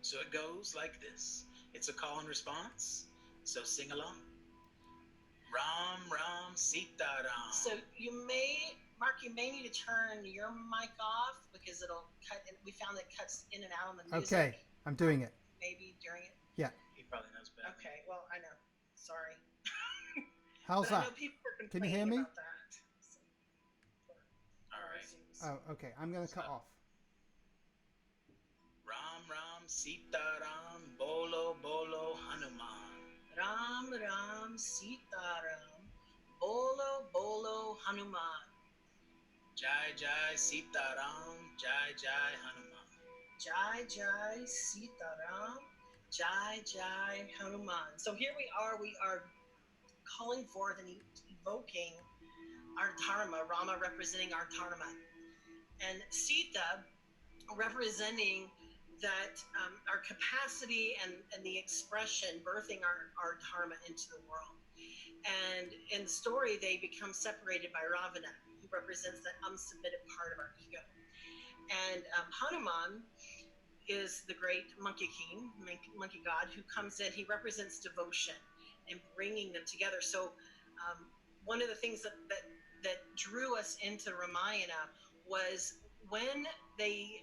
So it goes like this. It's a call and response. So sing along. Ram, Ram, Sita, Ram. So Mark, you may need to turn your mic off because it'll cut. We found it cuts in and out on the music. Okay, I'm doing it. Maybe during it. Yeah. He probably knows better. Okay. Well, I know. Sorry. How's that? I know people are Can you hear me? about that. All right. Oh, okay. I'm going to cut off. Ram, Ram, Sita, Ram, Bolo, Bolo, Hanuman. Ram, Ram, Sita, Ram, Bolo, Bolo, Hanuman. Jai, Jai, Sita, Ram, Jai, Jai, Hanuman. Jai, Jai, Sita, Ram, Jai, Jai, Hanuman. So here we are calling forth and evoking our dharma, Rama representing our dharma, and Sita representing that our capacity and the expression, birthing our dharma into the world. And in the story, they become separated by Ravana, who represents that unsubmitted part of our ego. And Hanuman is the great monkey king, monkey god, who comes in. He represents devotion and bringing them together. So one of the things that drew us into Ramayana was when they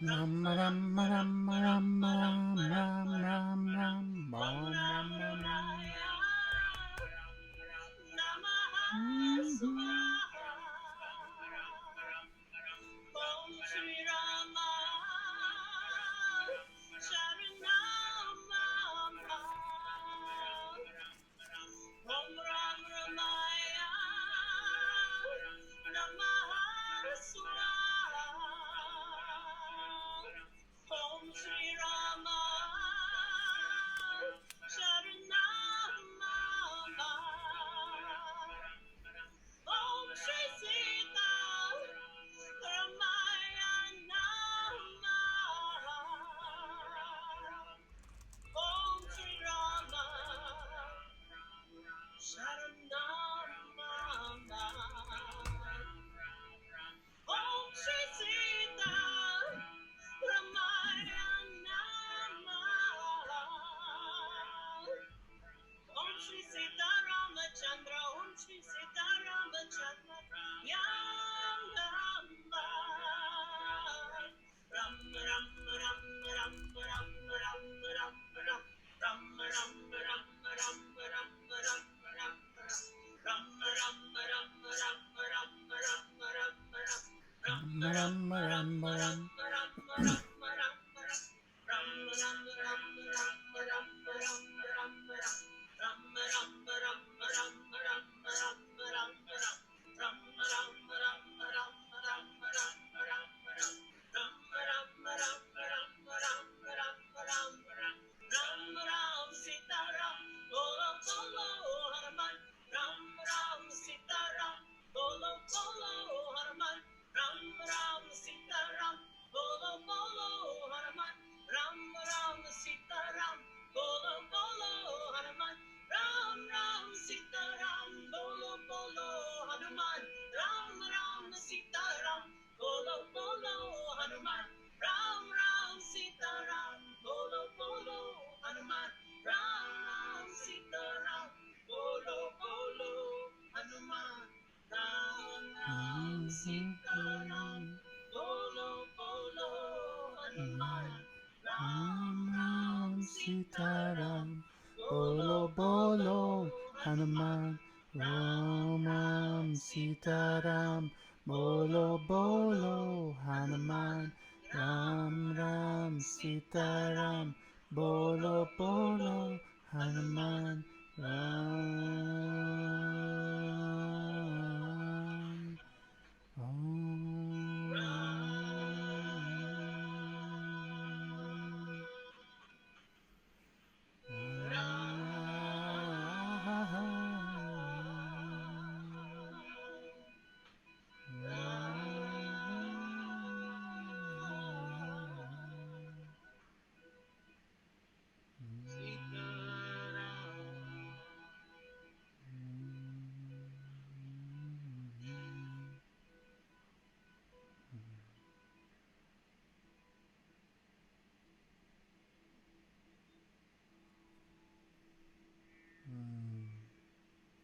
Ram ram ram ram ram ram ram ram ram. Ram ram ram. Sitaram, Bolo Bolo, Hanuman, Ramam Sitaram, Bolo Bolo, Hanuman, Ram Ram Sitaram, Bolo Bolo, Hanuman, Ram.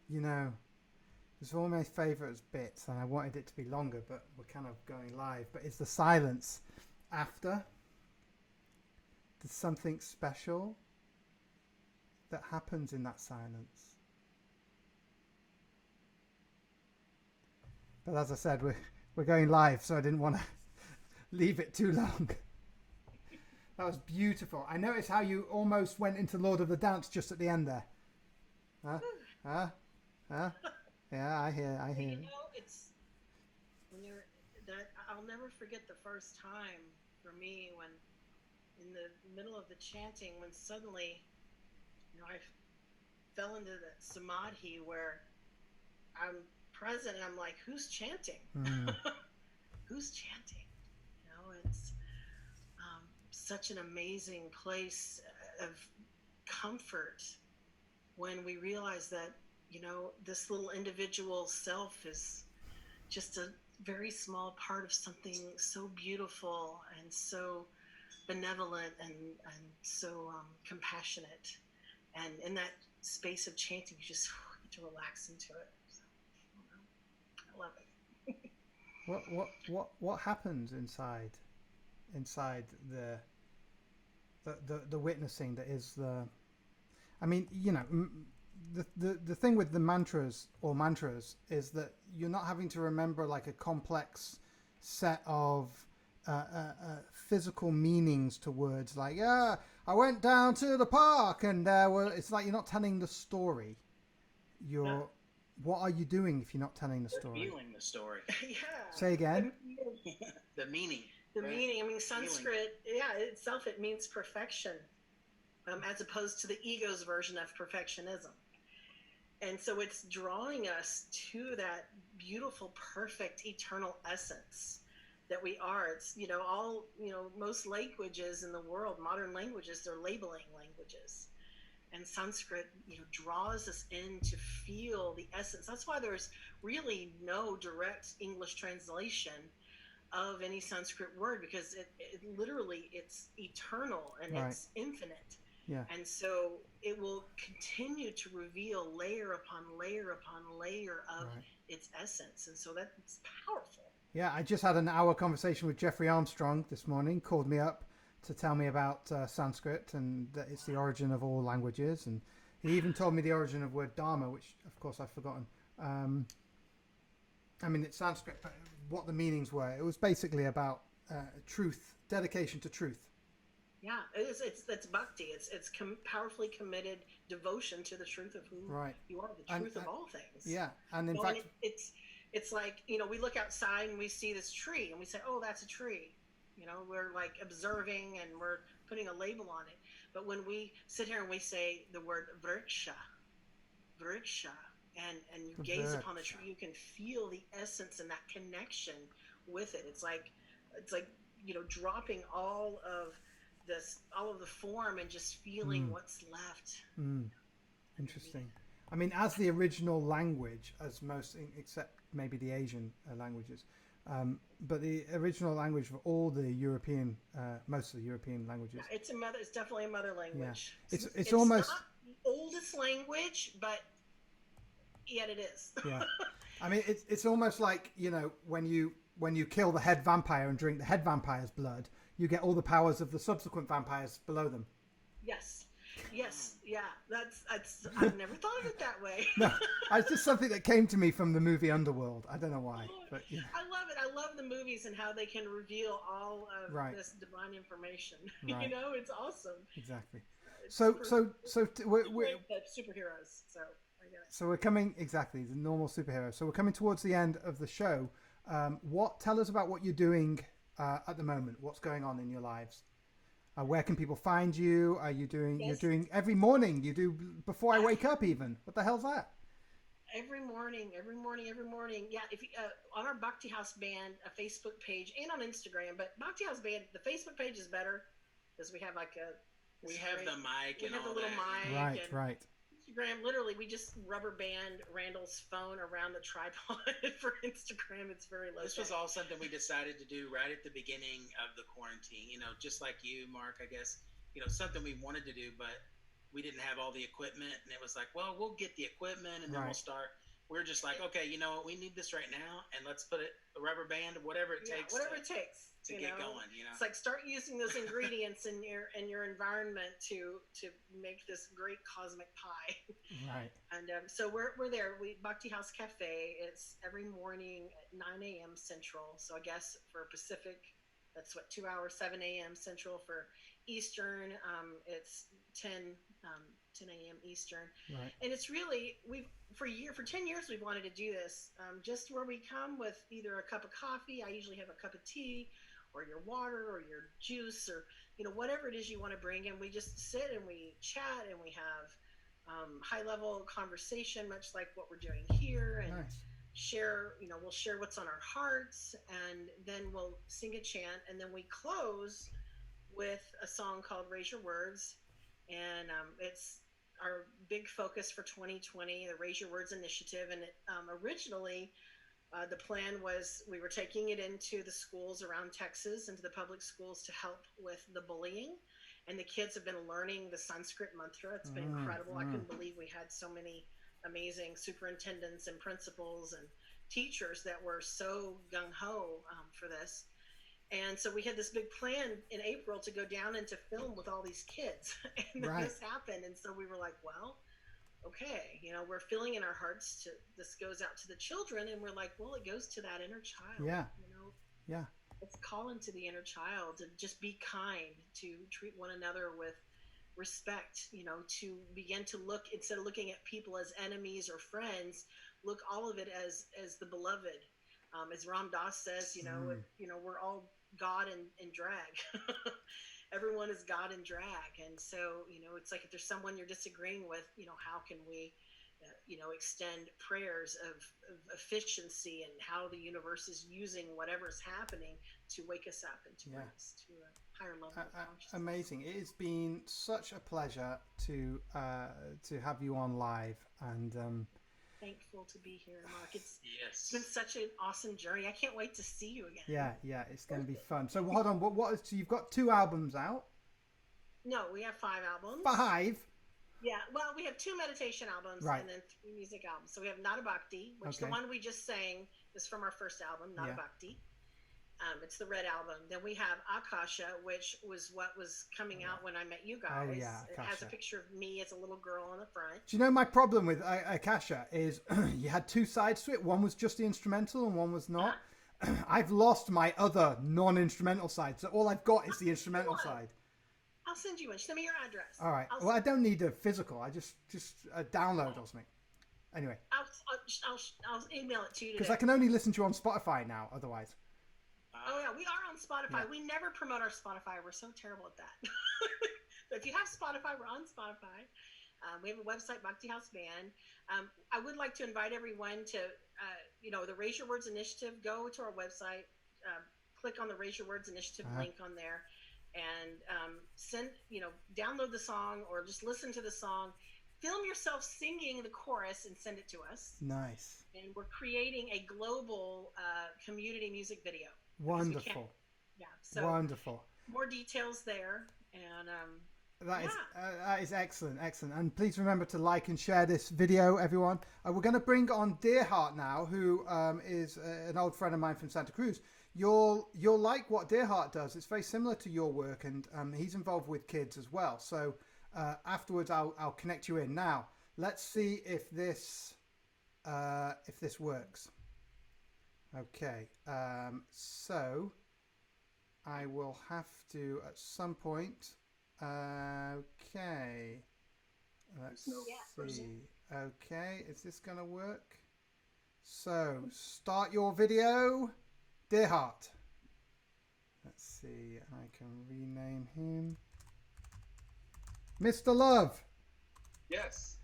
You know, it's one of my favourite bits, and I wanted it to be longer, but we're kind of going live. But it's the silence after. There's something special that happens in that silence. But as I said, we're going live, so I didn't want to leave it too long. That was beautiful. I noticed how you almost went into Lord of the Dance just at the end there. Huh? Yeah, I hear. You know, it's when you're that I'll never forget the first time for me when in the middle of the chanting, when suddenly, you know, I fell into the samadhi where I'm present and I'm like, who's chanting? Who's chanting? You know, it's such an amazing place of comfort when we realize that this little individual self is just a very small part of something so beautiful and so benevolent and so compassionate. And in that space of chanting, you just get to relax into it. So, I love it. What happens inside the witnessing that is the? I mean, the thing with the mantras is that you're not having to remember like a complex set of physical meanings to words, like I went down to the park and there were. It's like you're not telling the story. You're What are you doing if you're not telling the story? You're feeling the story. Yeah. Say again. The meaning. The meaning. I mean, Sanskrit. Itself it means perfection, as opposed to the ego's version of perfectionism. And so it's drawing us to that beautiful, perfect, eternal essence that we are. It's, most languages in the world, modern languages, they're labeling languages. And Sanskrit, draws us in to feel the essence. That's why there's really no direct English translation of any Sanskrit word, because it literally, it's eternal and it's infinite. Yeah. And so it will continue to reveal layer upon layer upon layer of its essence. And so that's powerful. Yeah, I just had an hour conversation with Jeffrey Armstrong this morning, called me up to tell me about Sanskrit and that it's the origin of all languages. And he even told me the origin of word dharma, which of course I've forgotten. I mean, it's Sanskrit, but what the meanings were. It was basically about truth, dedication to truth. Yeah, it's bhakti. It's powerfully committed devotion to the truth of who you are, the truth of all things. Yeah, and in fact, it's like, we look outside and we see this tree and we say, oh, that's a tree. We're like observing and we're putting a label on it. But when we sit here and we say the word vriksha, and you gaze upon the tree, you can feel the essence and that connection with it. It's like dropping all of the form and just feeling what's left. Interesting. I mean, as the original language, as most, except maybe the Asian languages, but the original language for all the European, most of the European languages. Yeah, it's definitely a mother language. Yeah. It's almost not the oldest language, but yet it is. Yeah. I mean, it's almost like, when you kill the head vampire and drink the head vampire's blood, you get all the powers of the subsequent vampires below them. Yes, yeah. I've never thought of it that way. No, it's just something that came to me from the movie Underworld. I don't know why, but yeah. I love it. I love the movies and how they can reveal all of this divine information. Right. It's awesome. Exactly. So we're superheroes. So I get it. So we're coming exactly the normal superheroes. So we're coming towards the end of the show. Tell us about what you're doing at the moment. What's going on in your lives? Where can people find you? Are you doing? Yes. You're doing every morning. You do before I wake up. Even what the hell's that? Every morning. Yeah, if you, on our Bhakti House Band Facebook page and on Instagram, but Bhakti House Band, the Facebook page is better because we have like we have the mic and all the little that. mic. Right. Instagram, literally, we just rubber band Randall's phone around the tripod for Instagram. It's very low. This was all something we decided to do right at the beginning of the quarantine. Just like you, Mark, I guess, something we wanted to do, but we didn't have all the equipment. And it was like, well, we'll get the equipment and then we'll start. We're just like, okay, you know what? We need this right now. And let's put a rubber band, whatever it takes. Whatever it takes. To get going, It's like start using those ingredients in your environment to make this great cosmic pie. Right. And so we're there. Bhakti House Cafe. It's every morning at 9 a.m. Central. So I guess for Pacific, that's 2 hours, 7 a.m. Central. For Eastern, it's 10 a.m. Eastern. Right. And it's really for 10 years we've wanted to do this. Just where we come with either a cup of coffee. I usually have a cup of tea, or your water, or your juice, or whatever it is you want to bring, and we just sit and we chat and we have high-level conversation, much like what we're doing here, and share. We'll share what's on our hearts, and then we'll sing a chant, and then we close with a song called "Raise Your Words," and it's our big focus for 2020, the Raise Your Words initiative. And originally, the plan was we were taking it into the schools around Texas, into the public schools to help with the bullying. And the kids have been learning the Sanskrit mantra. It's been incredible. I couldn't believe we had so many amazing superintendents and principals and teachers that were so gung-ho for this. And so we had this big plan in April to go down and to film with all these kids. And then this happened. And so we were like, well, okay, we're feeling in our hearts this goes out to the children. And we're like, well, it goes to that inner child. Yeah. Let's call into the inner child and just be kind, to treat one another with respect, to begin to look, instead of looking at people as enemies or friends, look all of it as the beloved. As Ram Dass says, we're all God in drag. Everyone is God in drag. And so, it's like if there's someone you're disagreeing with, how can we, extend prayers of efficiency and how the universe is using whatever's happening to wake us up and to bring us to a higher level of consciousness. Amazing. It has been such a pleasure to have you on live, and thankful to be here, Mark. It's been such an awesome journey. I can't wait to see you again. Yeah, it's going to be fun. So hold on, so you've got 2 albums out? No, we have 5 albums. 5? Yeah, well, we have 2 meditation albums and then 3 music albums. So we have Nada Bhakti, which the one we just sang is from our first album, Nada Bhakti. It's the red album. Then we have Akasha, which was what was coming out when I met you guys. Oh, yeah, it has a picture of me as a little girl on the front. Do you know my problem with Akasha is you had 2 sides to it. One was just the instrumental and one was not. I've lost my other non-instrumental side, so all I've got is the instrumental side. I'll send you one. Send me your address. All right. Well, I don't need a physical. I just download or something. Anyway. I'll email it to you today. Because I can only listen to you on Spotify now, otherwise. Oh yeah, we are on Spotify. Yeah. We never promote our Spotify. We're so terrible at that. But if you have Spotify, we're on Spotify. We have a website, Bhakti House Band. I would like to invite everyone to, the Raise Your Words Initiative. Go to our website, click on the Raise Your Words Initiative link on there, and download the song or just listen to the song. Film yourself singing the chorus and send it to us. Nice. And we're creating a global community music video. Wonderful. Yeah. So wonderful. More details there, and that is excellent. And please remember to like and share this video, everyone. We're going to bring on Deerheart now, who is an old friend of mine from Santa Cruz. You'll like what Deerheart does. It's very similar to your work, and he's involved with kids as well. So afterwards, I'll connect you in. Now, let's see if this works. Okay, so I will have to at some point. Okay, let's see. Okay, is this gonna work? So start your video, Deerheart. Let's see. I can rename him Mr. Love. Yes.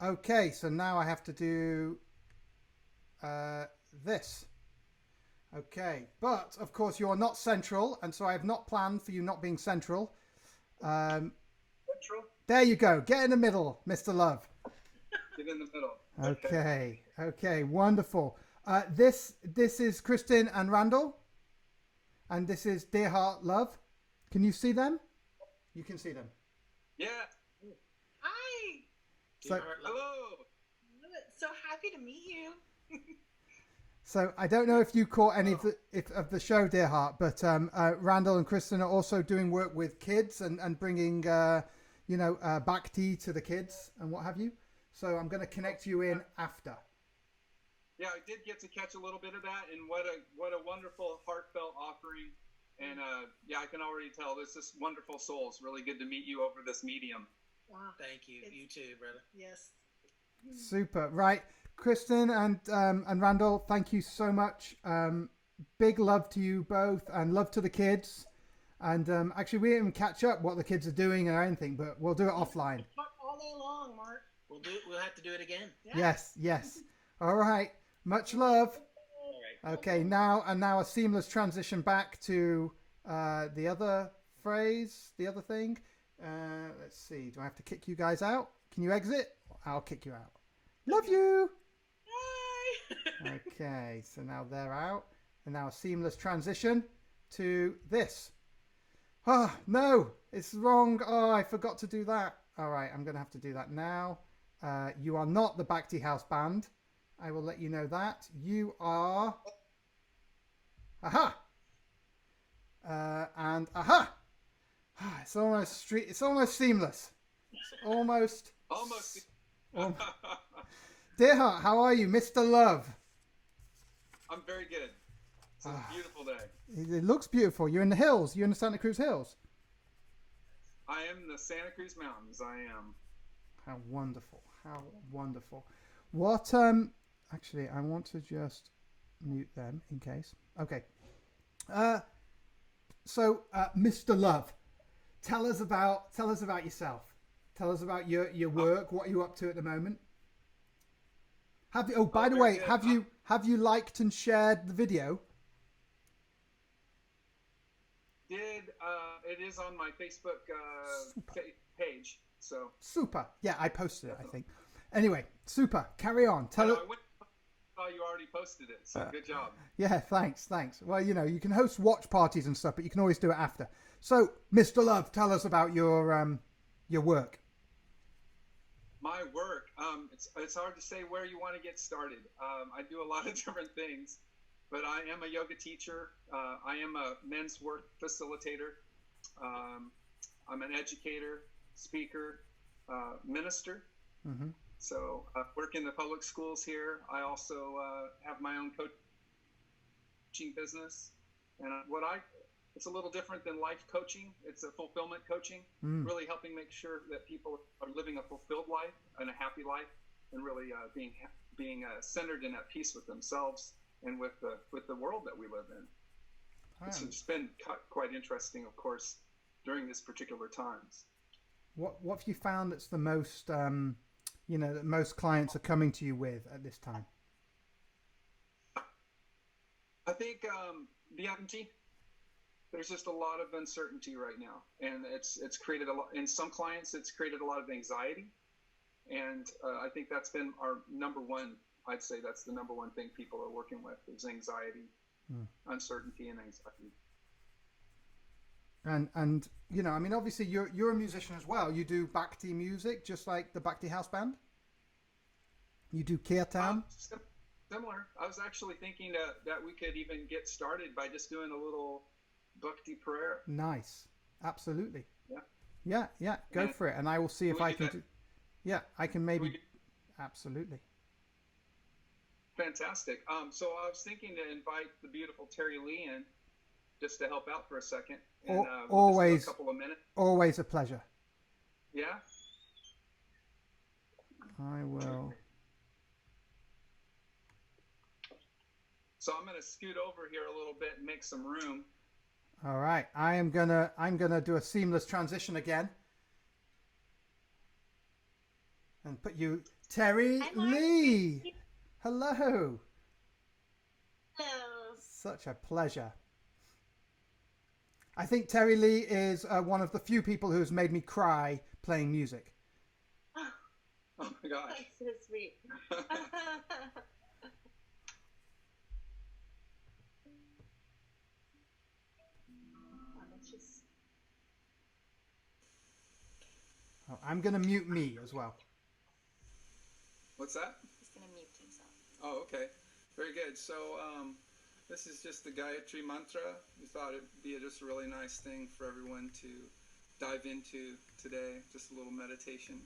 Okay, so now I have to do this. Okay, but of course you are not central, and so I have not planned for you not being central. Central? There you go. Get in the middle, Mr. Love. Get in the middle. Okay, wonderful. This is Kristen and Randall, and this is Deerheart Love. Can you see them? You can see them. Yeah. Hi. So, hello. So happy to meet you. So I don't know if you caught any of the show, Deerheart, but Randall and Kristen are also doing work with kids and bringing Bhakti to the kids and what have you. So I'm going to connect you in after. Yeah, I did get to catch a little bit of that, and what a wonderful heartfelt offering. And I can already tell this is wonderful soul. It's really good to meet you over this medium. Wow. Thank you. You too, brother. Yes. Super. Right. Kristen and Randall, thank you so much. Big love to you both, and love to the kids. And actually, we didn't even catch up what the kids are doing or anything, but we'll do it offline. All day long, Mark. We'll have to do it again. Yeah. Yes. All right. Much love. All right. Okay. Now a seamless transition back to the other phrase, the other thing. Let's see. Do I have to kick you guys out? Can you exit? I'll kick you out. Love you. Bye. Okay, so now they're out. And now a seamless transition to this. Oh, no, it's wrong. Oh, I forgot to do that. All right, I'm going to have to do that now. You are not the Bhakti House Band. I will let you know that. You are... Aha! And aha! It's almost seamless. Almost. Deerheart, how are you, Mr. Love? I'm very good. It's a beautiful day. It looks beautiful. You're in the hills. You're in the Santa Cruz Hills. I am in the Santa Cruz Mountains. I am. How wonderful. How wonderful. What, actually, I want to just mute them in case. Okay. So, Mr. Love, tell us about yourself. Tell us about your work. What are you up to at the moment? By the way, good. have you liked and shared the video? It is on my Facebook page. So super. Yeah, I posted it. I think. Anyway, super. Carry on. I saw you already posted it. So good job. Yeah, thanks. Well, you can host watch parties and stuff, but you can always do it after. So, Mr. Love, tell us about your work. My work. It's hard to say where you want to get started. I do a lot of different things, but I am a yoga teacher. I am a men's work facilitator. I'm an educator, speaker, minister. Mm-hmm. So I work in the public schools here. I also have my own coaching business, and it's a little different than life coaching. It's a fulfillment coaching, really helping make sure that people are living a fulfilled life and a happy life, and really being centered and at peace with themselves and with the world that we live in. It's been quite interesting, of course, during this particular times. What have you found that's the most that most clients are coming to you with at this time? I think the uncertainty. There's just a lot of uncertainty right now, and it's created a lot. In some clients, it's created a lot of anxiety, and I think that's been our number one. I'd say that's the number one thing people are working with is anxiety, uncertainty, and anxiety. And obviously you're a musician as well. You do Bhakti music, just like the Bhakti House Band. You do kirtan. Similar. I was actually thinking that we could even get started by just doing a little Bhakti prayer. Nice. Absolutely. Yeah. Go for it, and I will see if I can do. Yeah, I can maybe. Absolutely. Fantastic. So I was thinking to invite the beautiful Terry Lee in, just to help out for a second. And, always. A couple of minutes. Always a pleasure. Yeah. I will. So I'm going to scoot over here a little bit and make some room. All right. I'm gonna do a seamless transition again. And put you, Terry Lee. Hello. Hello. Such a pleasure. I think Terry Lee is one of the few people who's made me cry playing music. Oh my gosh. That's so sweet. I'm going to mute me as well. What's that? He's going to mute himself. Oh, okay. Very good. So this is just the Gayatri Mantra. We thought it'd be just a really nice thing for everyone to dive into today. Just a little meditation.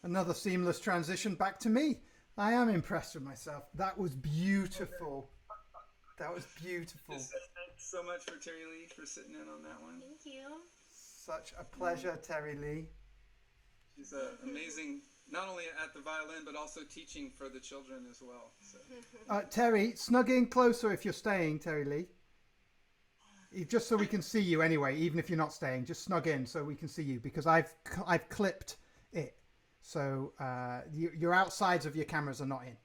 Another seamless transition back to me. I am impressed with myself. That was beautiful. That was beautiful. Thanks so much for Terry Lee for sitting in on that one. Thank you. Such a pleasure, Terry Lee. She's amazing, not only at the violin, but also teaching for the children as well. So. Terry, snug in closer if you're staying, Terry Lee. Just so we can see you anyway, even if you're not staying, just snug in so we can see you, because I've clipped it. So your outsides of your cameras are not in.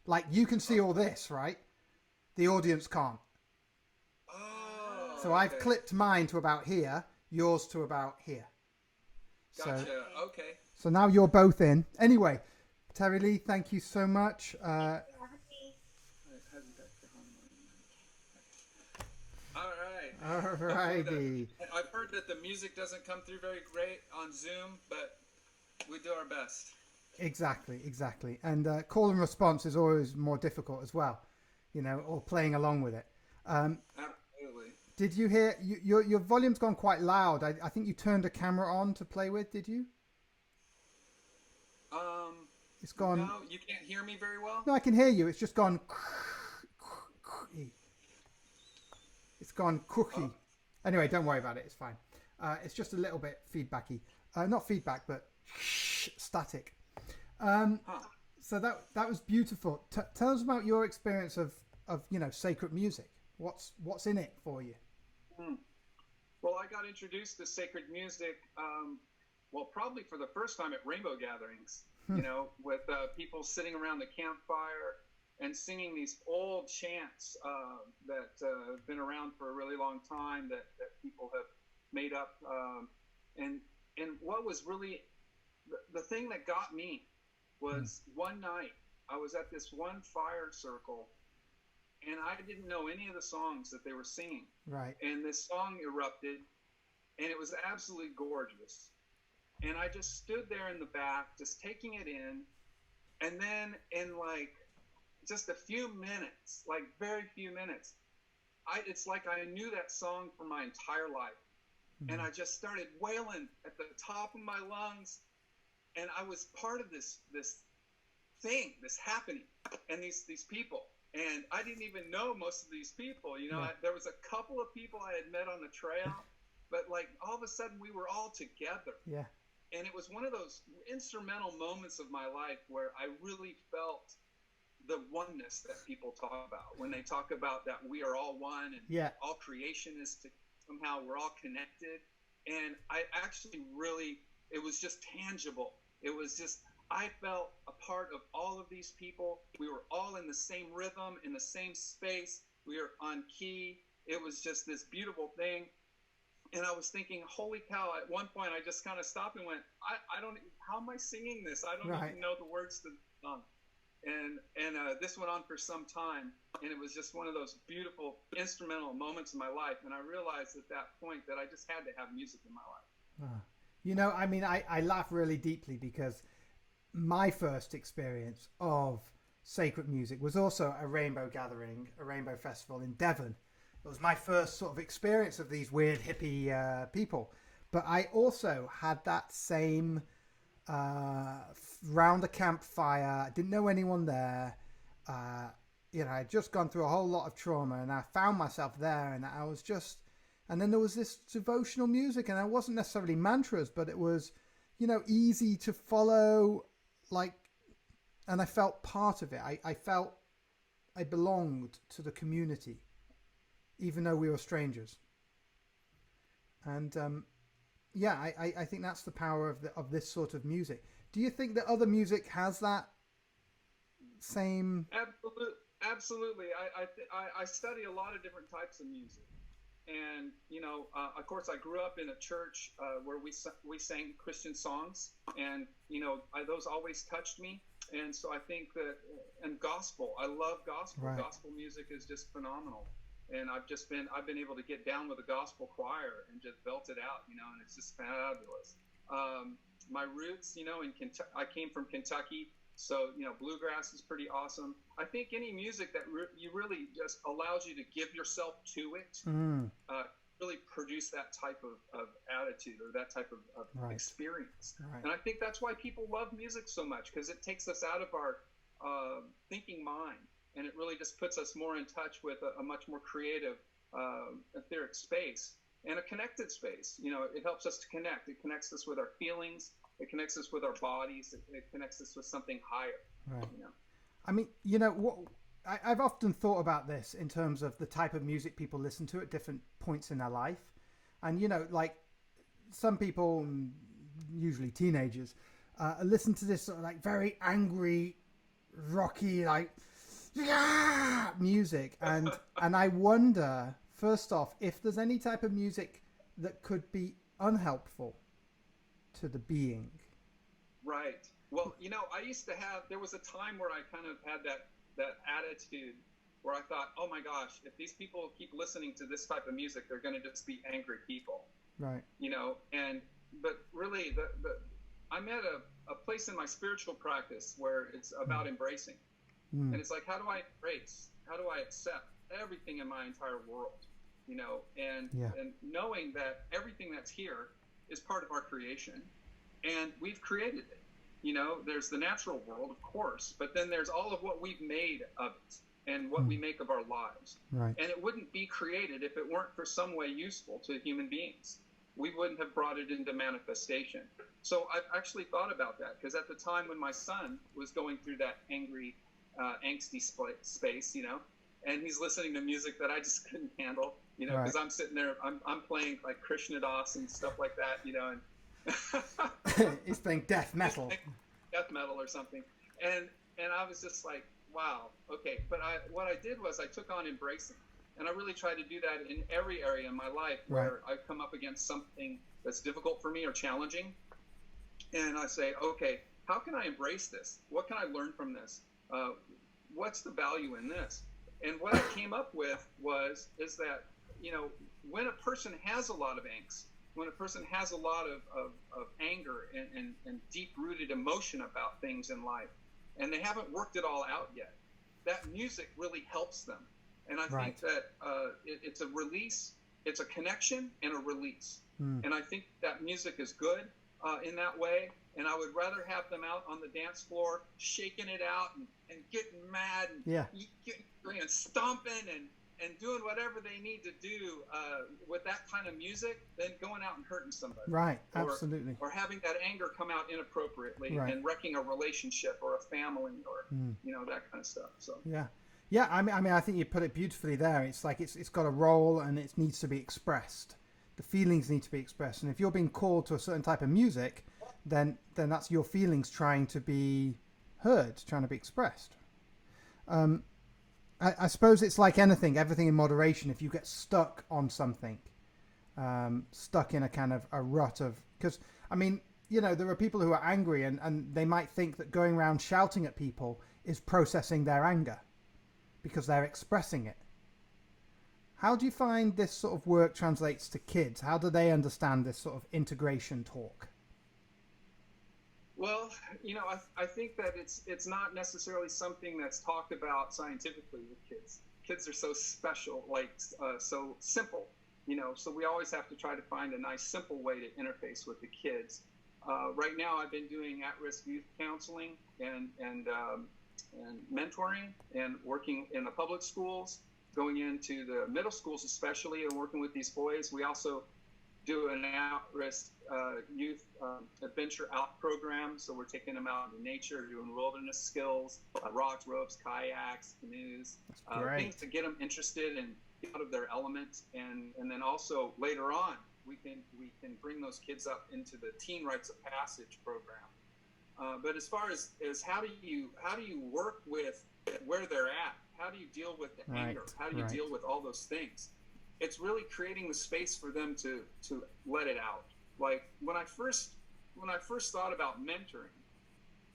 Like, you can see all this, right? The audience can't. Oh. So I've clipped mine to about here, yours to about here. Gotcha. So, okay. So now you're both in. Anyway, Terry Lee, thank you so much. All right. Alrighty. I've heard that the music doesn't come through very great on Zoom, but we do our best. Exactly. And call and response is always more difficult as well, or playing along with it. Absolutely. Did you hear, your volume's gone quite loud. I think you turned a camera on to play with, did you? It's gone. No, you can't hear me very well? No, I can hear you. It's just gone. It's gone cookie. Oh. Anyway, don't worry about it. It's fine. It's just a little bit feedbacky. Not feedback, but static. So that was beautiful. Tell us about your experience of sacred music. What's in it for you? Well, I got introduced to sacred music, probably for the first time at rainbow gatherings. With people sitting around the campfire and singing these old chants that have been around for a really long time that people have made up. And what was really the thing that got me was one night I was at this one fire circle, and I didn't know any of the songs that they were singing. Right. And this song erupted, and it was absolutely gorgeous. And I just stood there in the back, just taking it in. And then in like just a few minutes, like very few minutes, it's like I knew that song for my entire life. And I just started wailing at the top of my lungs. And I was part of this thing, this happening, and these people. And I didn't even know most of these people. You know, there was a couple of people I had met on the trail, but like all of a sudden we were all together. Yeah. And it was one of those instrumental moments of my life where I really felt the oneness that people talk about when they talk about that we are all one and all creation is somehow we're all connected. And I actually really, it was just tangible. It was just, I felt a part of all of these people. We were all in the same rhythm, in the same space. We were on key. It was just this beautiful thing. And I was thinking, holy cow, at one point I just kind of stopped and went, I don't, how am I singing this? I don't even know the words to the song. And this went on for some time, and it was just one of those beautiful instrumental moments in my life. And I realized at that point that I just had to have music in my life. You know, I mean, I laugh really deeply because my first experience of sacred music was also a rainbow gathering, a rainbow festival in Devon. It was my first sort of experience of these weird hippie people. But I also had that same round a campfire. I didn't know anyone there. You know, I'd just gone through a whole lot of trauma, and I found myself there, and I was just... And then there was this devotional music, and it wasn't necessarily mantras, but it was, you know, easy to follow, like... And I felt part of it. I felt I belonged to the community, even though we were strangers. And yeah, I think that's the power of this sort of music. Do you think that other music has that same? Absolutely. I study a lot of different types of music, and you know, of course, I grew up in a church where we sang Christian songs, and you know, those always touched me. And so I think that, and gospel, I love gospel. Right. Gospel music is just phenomenal. And I've been able to get down with a gospel choir and just belt it out, you know, and it's just fabulous. My roots, you know, in Kentucky, I came from Kentucky, so, you know, bluegrass is pretty awesome. I think any music that you really just allows you to give yourself to it, really produce that type of attitude or that type of experience. Right. And I think that's why people love music so much, because it takes us out of our thinking mind. And it really just puts us more in touch with a much more creative, etheric space and a connected space. You know, it helps us to connect. It connects us with our feelings. It connects us with our bodies. It connects us with something higher. Right. You know? I mean, you know, what I've often thought about this in terms of the type of music people listen to at different points in their life. And, you know, like some people, usually teenagers, listen to this sort of like very angry, rocky, like... music, and I wonder, first off, if there's any type of music that could be unhelpful to the being. Right. Well, you know, there was a time where I kind of had that attitude where I thought, oh my gosh, if these people keep listening to this type of music, they're going to just be angry people. Right. You know, but really, I'm at a place in my spiritual practice where it's about embracing. And it's like, how do I embrace? How do I accept everything in my entire world? You know, and knowing that everything that's here is part of our creation, and we've created it. You know, there's the natural world, of course, but then there's all of what we've made of it and what we make of our lives. Right. And it wouldn't be created if it weren't for some way useful to human beings. We wouldn't have brought it into manifestation. So I've actually thought about that, because at the time when my son was going through that angry, angsty space, you know, and he's listening to music that I just couldn't handle, you know, because I'm sitting there, I'm playing like Krishna Das and stuff like that, you know, and he's playing death metal or something, and I was just like, wow, okay. But what I did was I took on embracing, and I really tried to do that in every area in my life where I've come up against something that's difficult for me or challenging, and I say, okay, how can I embrace this? What can I learn from this? What's the value in this? And what I came up with is that, when a person has a lot of angst, when a person has a lot of anger and deep-rooted emotion about things in life, and they haven't worked it all out yet, that music really helps them. And I think that it's a release, it's a connection and a release. And I think that music is good in that way. And I would rather have them out on the dance floor shaking it out and getting mad and stomping and doing whatever they need to do with that kind of music than going out and hurting somebody. Right, absolutely. Or having that anger come out inappropriately and wrecking a relationship or a family or, that kind of stuff. So Yeah, I mean, I think you put it beautifully there. It's like it's got a role and it needs to be expressed. The feelings need to be expressed. And if you're being called to a certain type of music, then that's your feelings trying to be heard, trying to be expressed. I suppose it's like everything in moderation. If you get stuck on something, stuck in a kind of a rut of, because, I mean, there are people who are angry and they might think that going around shouting at people is processing their anger because they're expressing it. How do you find this sort of work translates to kids? How do they understand this sort of integration talk? Well, I think that it's not necessarily something that's talked about scientifically with kids. Kids are so special, so simple, so we always have to try to find a nice, simple way to interface with the kids. Right now, I've been doing at-risk youth counseling and mentoring and working in the public schools, going into the middle schools especially, and working with these boys. We also do an at-risk youth adventure out program. So we're taking them out in nature, doing wilderness skills, rocks, ropes, kayaks, canoes, things to get them interested and get out of their element. And then also later on, we can bring those kids up into the Teen Rites of Passage program. But as far as how do you work with where they're at? How do you deal with the anger? How do you deal with all those things? It's really creating the space for them to let it out. Like when I first thought about mentoring,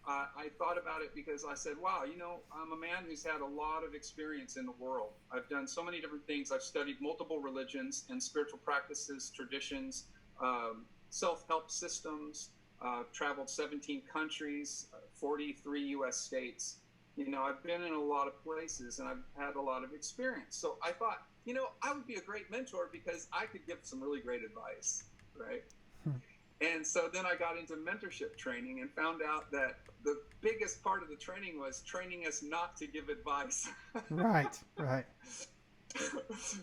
I thought about it because I said, wow, I'm a man who's had a lot of experience in the world. I've done so many different things. I've studied multiple religions and spiritual practices, traditions, self-help systems, traveled 17 countries, 43 U.S. states. I've been in a lot of places and I've had a lot of experience. So I thought, I would be a great mentor because I could give some really great advice, right? And so then I got into mentorship training and found out that the biggest part of the training was training us not to give advice. Right.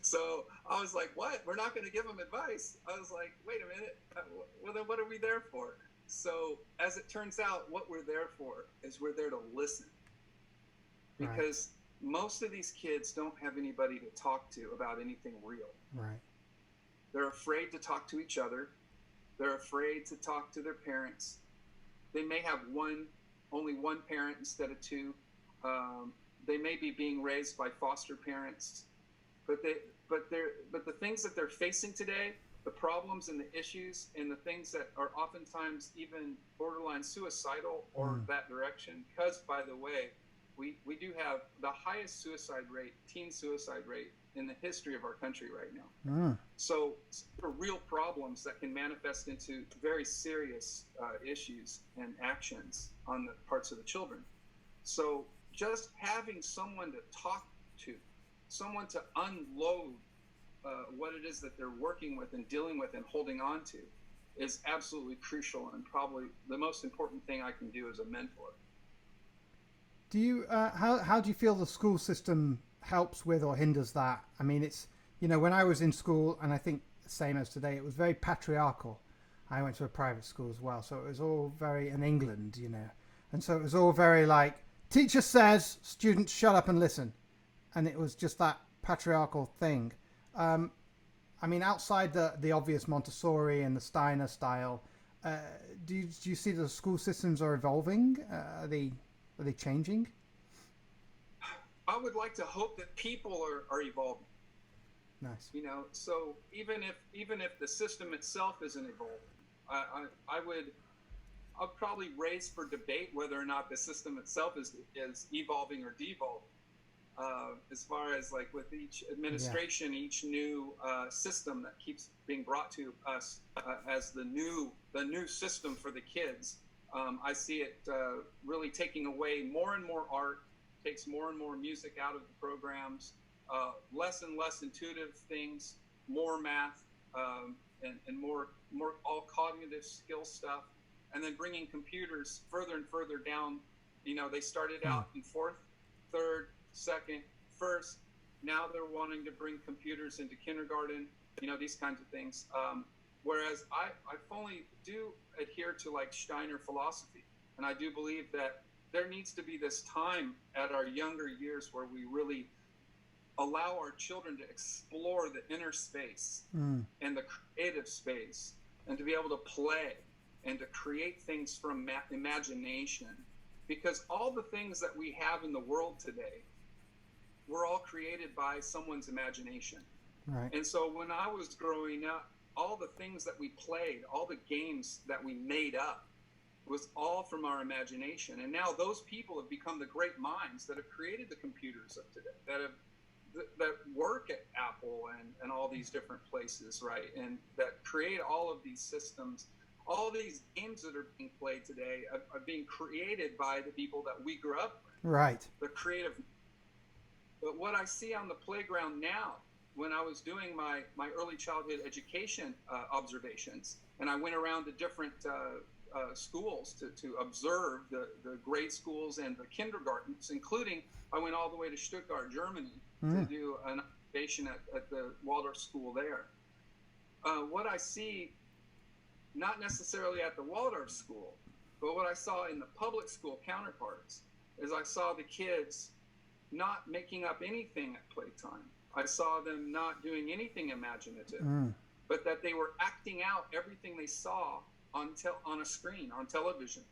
So I was like, what? We're not going to give them advice? I was like, wait a minute. Well, then what are we there for? So as it turns out, what we're there for is we're there to listen. Because most of these kids don't have anybody to talk to about anything real. Right. They're afraid to talk to each other. They're afraid to talk to their parents. They may have only one parent instead of two. They may be being raised by foster parents. But the things that they're facing today, the problems and the issues and the things that are oftentimes even borderline suicidal or that direction, because, by the way, we do have the highest teen suicide rate in the history of our country right now. So for real problems that can manifest into very serious issues and actions on the parts of the children. So just having someone to talk to, someone to unload what it is that they're working with and dealing with and holding on to is absolutely crucial and probably the most important thing I can do as a mentor. Do you how do you feel the school system helps with or hinders that? I mean, it's when I was in school, and I think the same as today, it was very patriarchal. I went to a private school as well, so it was all very in England, and so it was all very like teacher says, students shut up and listen, and it was just that patriarchal thing. I mean, outside the obvious Montessori and the Steiner style, do you see the school systems are evolving? Are they changing? I would like to hope that people are evolving. Nice. You know, so even if the system itself isn't evolving, I'll probably raise for debate whether or not the system itself is evolving or devolving. As far as like with each administration, each new system that keeps being brought to us as the new system for the kids, I see it really taking away more and more art, takes more and more music out of the programs, less and less intuitive things, more math, and more all cognitive skill stuff, and then bringing computers further and further down. You know, they started out in fourth, third, second, first. Now they're wanting to bring computers into kindergarten, you know, these kinds of things. Whereas I fully do adhere to like Steiner philosophy. And I do believe that there needs to be this time at our younger years where we really allow our children to explore the inner space and the creative space, and to be able to play and to create things from imagination. Because all the things that we have in the world today were all created by someone's imagination. Right. And so when I was growing up, all the things that we played, all the games that we made up, was all from our imagination. And now those people have become the great minds that have created the computers of today, that work at Apple and all these different places, right? And that create all of these systems. All these games that are being played today are being created by the people that we grew up with. Right. The creative. But what I see on the playground now, when I was doing my early childhood education observations, and I went around to different schools to observe the grade schools and the kindergartens, including I went all the way to Stuttgart, Germany, to do an observation at the Waldorf school there. What I see, not necessarily at the Waldorf school, but what I saw in the public school counterparts, is I saw the kids not making up anything at playtime. I saw them not doing anything imaginative, but that they were acting out everything they saw on a screen, on television.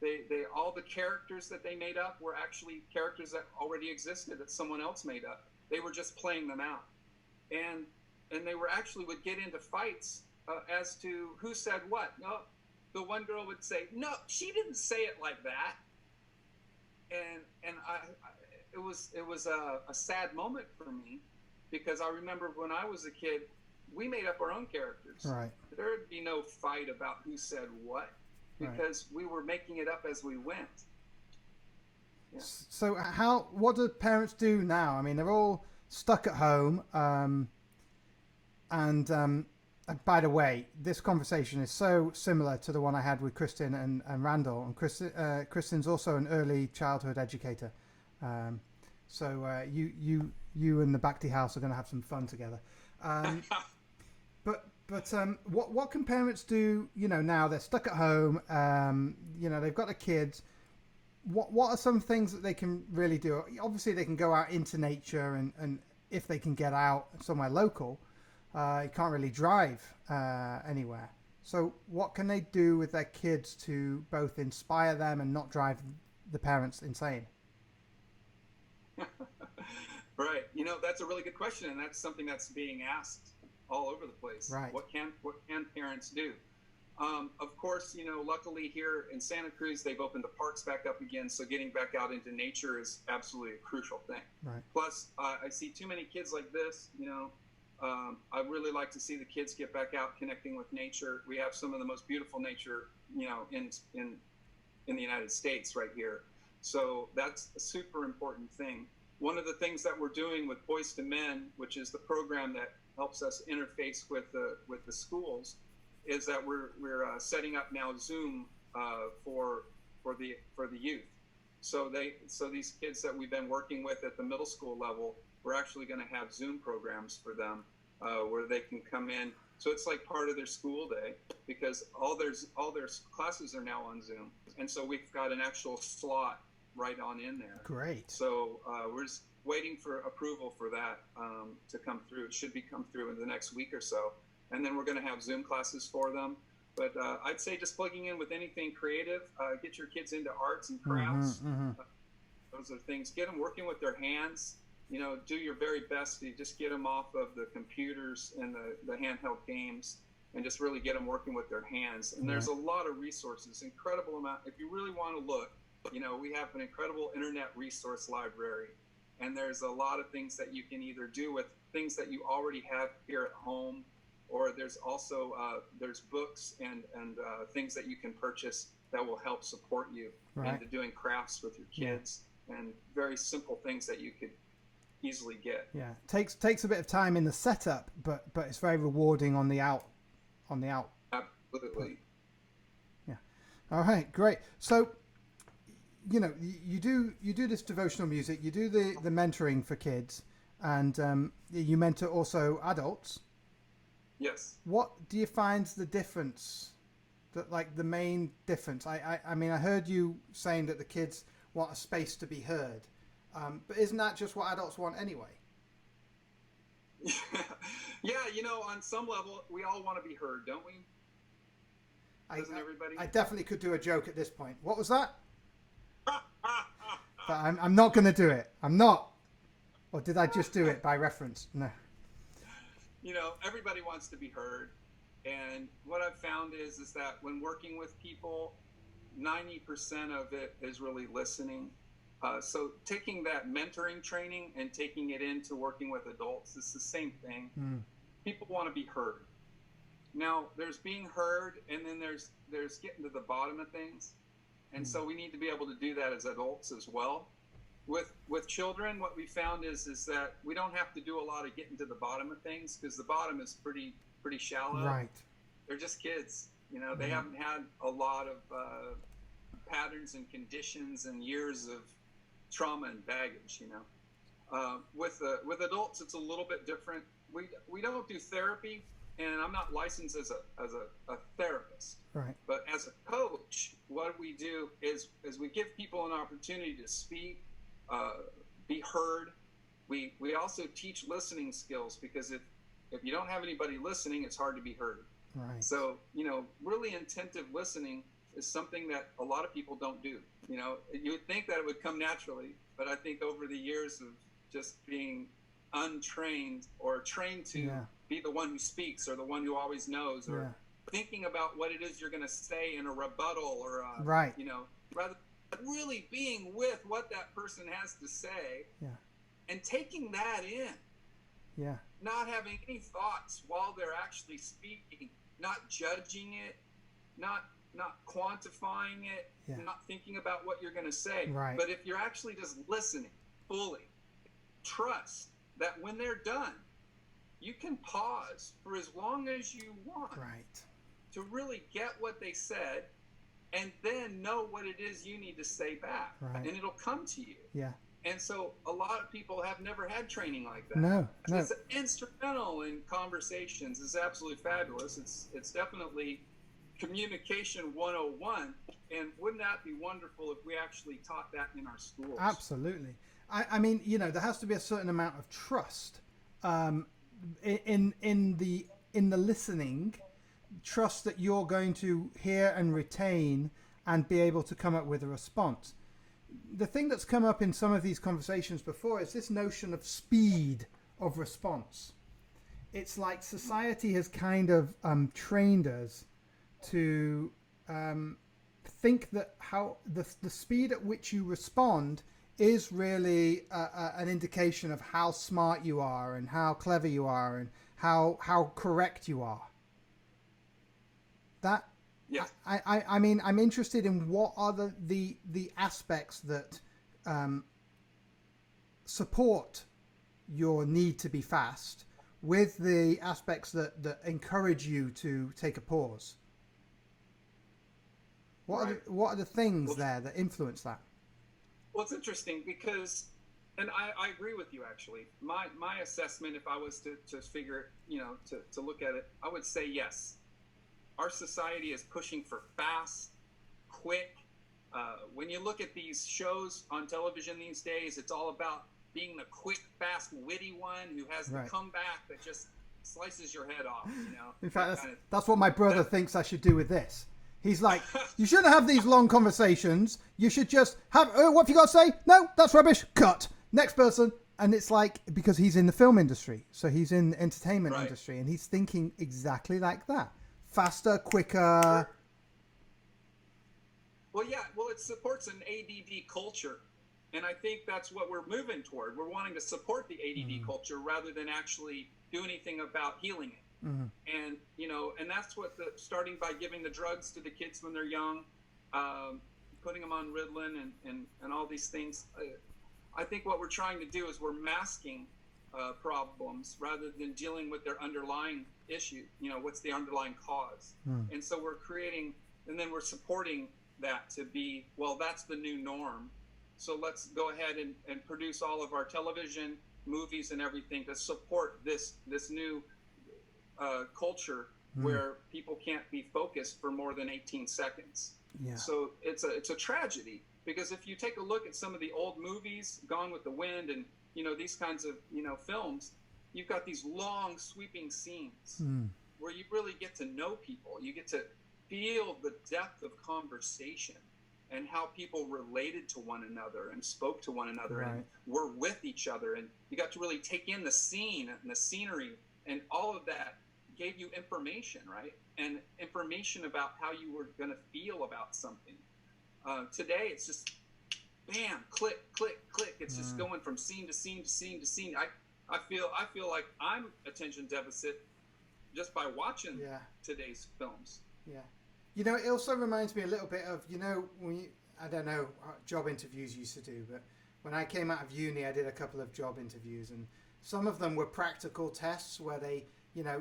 They all the characters that they made up were actually characters that already existed that someone else made up. They were just playing them out, and they were actually would get into fights as to who said what. No, the one girl would say, "No, she didn't say it like that," and it was a sad moment for me, because I remember when I was a kid, we made up our own characters. Right. There would be no fight about who said what, because we were making it up as we went. Yeah. So what do parents do now? I mean, they're all stuck at home. And by the way, this conversation is so similar to the one I had with Kristen and Randall. And Kristen's also an early childhood educator. So you and the Bhakti house are going to have some fun together. But what can parents do? You know, now they're stuck at home. You know, they've got the kids. What are some things that they can really do? Obviously, they can go out into nature, and if they can get out somewhere local, you can't really drive anywhere. So what can they do with their kids to both inspire them and not drive the parents insane? Right. You know, that's a really good question, and that's something that's being asked all over the place. Right. What can parents do? Of course, you know, luckily here in Santa Cruz, they've opened the parks back up again, so getting back out into nature is absolutely a crucial thing. Right. Plus, I see too many kids like this, you know. I really like to see the kids get back out connecting with nature. We have some of the most beautiful nature, you know, in the United States right here. So that's a super important thing. One of the things that we're doing with Boys to Men, which is the program that helps us interface with the schools, is that we're setting up now Zoom for the youth. So these kids that we've been working with at the middle school level, we're actually going to have Zoom programs for them where they can come in. So it's like part of their school day, because all their classes are now on Zoom, and so we've got an actual slot right on in there. Great. So we're just waiting for approval for that to come through. It should come through in the next week or so, and then we're going to have Zoom classes for them. But I'd say just plugging in with anything creative. Get your kids into arts and crafts. Those are things. Get them working with their hands. Do your very best to just get them off of the computers and the handheld games, and just really get them working with their hands. And there's a lot of resources, incredible amount. If you really want to look, we have an incredible internet resource library, and there's a lot of things that you can either do with things that you already have here at home, or there's also there's books and things that you can purchase that will help support you into doing crafts with your kids, and very simple things that you could easily get. Yeah, takes a bit of time in the setup, but it's very rewarding on the out. Absolutely. Yeah. All right, great. So, you do this devotional music, you do the mentoring for kids, and you mentor also adults. Yes. What do you find the difference? The main difference? I mean, I heard you saying that the kids want a space to be heard, but isn't that just what adults want anyway? Yeah, on some level, we all want to be heard, don't we? Doesn't everybody? I definitely could do a joke at this point. What was that? But I'm not going to do it. I'm not. Or did I just do it by reference? No. Everybody wants to be heard. And what I've found is that when working with people, 90% of it is really listening. So taking that mentoring training and taking it into working with adults, it's the same thing. People want to be heard. Now, there's being heard, and then there's getting to the bottom of things. And so we need to be able to do that as adults as well. With children, what we found is that we don't have to do a lot of getting to the bottom of things, because the bottom is pretty shallow. Right. They're just kids. They haven't had a lot of patterns and conditions and years of trauma and baggage. With adults, it's a little bit different. We don't do therapy, and I'm not licensed as a therapist. Right. But as a coach, what we do is we give people an opportunity to speak, be heard. We also teach listening skills, because if you don't have anybody listening, it's hard to be heard. Right. So, really attentive listening is something that a lot of people don't do. You would think that it would come naturally, but I think over the years of just being untrained or trained to be the one who speaks, or the one who always knows, or thinking about what it is you're going to say in a rebuttal, or rather than really being with what that person has to say, and taking that in, not having any thoughts while they're actually speaking, not judging it, not quantifying it, not thinking about what you're going to say. Right. But if you're actually just listening fully, trust that when they're done, you can pause for as long as you want to really get what they said, and then know what it is you need to say back. Right. And it'll come to you. Yeah. And so a lot of people have never had training like that. No. It's instrumental in conversations. It's absolutely fabulous. It's definitely communication 101. And wouldn't that be wonderful if we actually taught that in our schools? Absolutely. I mean, there has to be a certain amount of trust in the listening, trust that you're going to hear and retain and be able to come up with a response. The thing that's come up in some of these conversations before is this notion of speed of response. It's like society has kind of trained us to think that how the speed at which you respond is really an indication of how smart you are, and how clever you are, and how correct you are. That I mean, I'm interested in what are the aspects that support your need to be fast, with the aspects that encourage you to take a pause. What are the things there that influence that? Well, it's interesting because, and I agree with you actually. My assessment, if I was to figure, to look at it, I would say yes. Our society is pushing for fast, quick. When you look at these shows on television these days, it's all about being the quick, fast, witty one who has the comeback that just slices your head off. In fact, that's what my brother thinks I should do with this. He's like, you shouldn't have these long conversations. You should just have, what have you got to say? No, that's rubbish. Cut. Next person. And it's like, because he's in the film industry. So he's in the entertainment industry. And he's thinking exactly like that. Faster, quicker. Well, yeah. Well, it supports an ADD culture. And I think that's what we're moving toward. We're wanting to support the ADD culture rather than actually do anything about healing it. And, you know, and that's what starting by giving the drugs to the kids when they're young, putting them on Ritalin and all these things. I think what we're trying to do is we're masking problems rather than dealing with their underlying issue. You know, what's the underlying cause? And so we're creating, and then we're supporting that to be, well, that's the new norm. So let's go ahead and produce all of our television, movies, and everything to support this new culture where people can't be focused for more than 18 seconds. Yeah. So it's a tragedy, because if you take a look at some of the old movies, Gone with the Wind, and you know these kinds of films, you've got these long sweeping scenes where you really get to know people. You get to feel the depth of conversation and how people related to one another and spoke to one another and were with each other, and you got to really take in the scene and the scenery, and all of that gave you information, right? And information about how you were going to feel about something. Today, it's just bam, click, click, click. It's just going from scene to scene to scene to scene. I feel like I'm attention deficit just by watching today's films. Yeah. You know, it also reminds me a little bit of, I don't know what job interviews used to do, but when I came out of uni, I did a couple of job interviews, and some of them were practical tests where they,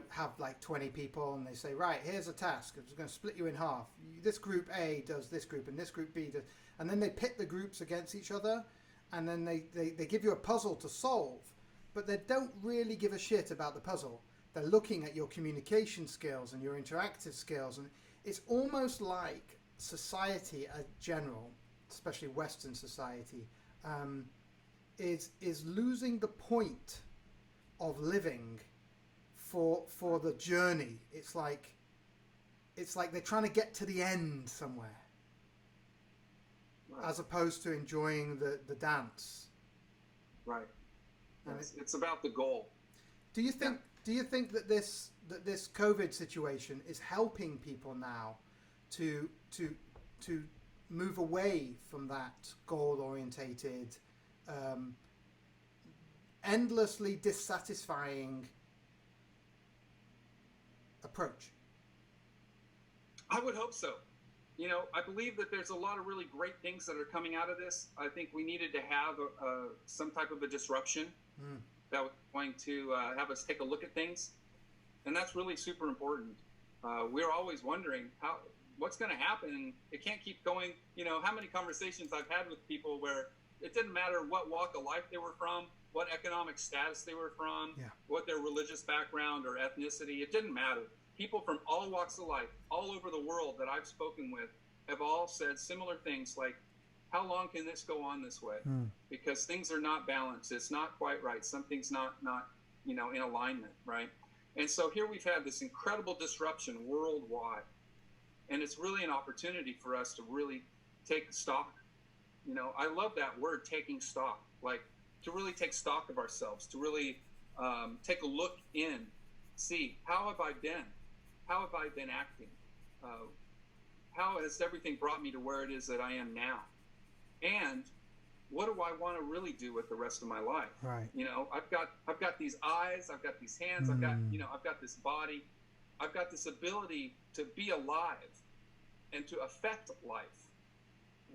have like 20 people and they say, right, here's a task. I'm going to split you in half. This group A does this group and this group B does. And then they pit the groups against each other, and then they give you a puzzle to solve, but they don't really give a shit about the puzzle. They're looking at your communication skills and your interactive skills. And it's almost like society in general, especially Western society, is losing the point of living for the journey. It's like they're trying to get to the end somewhere, as opposed to enjoying the dance. Right. And it's about the goal. Do you think that this COVID situation is helping people now to move away from that goal-orientated, endlessly dissatisfying approach? I would hope so. I believe that there's a lot of really great things that are coming out of this. I think we needed to have some type of a disruption that was going to have us take a look at things. And that's really super important. We're always wondering what's going to happen. It can't keep going. How many conversations I've had with people where it didn't matter what walk of life they were from, what economic status they were from, what their religious background or ethnicity. It didn't matter. People from all walks of life, all over the world that I've spoken with, have all said similar things like, how long can this go on this way? Because things are not balanced. It's not quite right. Something's not in alignment, right? And so here we've had this incredible disruption worldwide. And it's really an opportunity for us to really take stock. I love that word, taking stock, like to really take stock of ourselves, to really take a look in, see, how have I been? How have I been acting? How has everything brought me to where it is that I am now? And what do I want to really do with the rest of my life? Right. I've got these eyes, I've got these hands, I've got this body, I've got this ability to be alive and to affect life.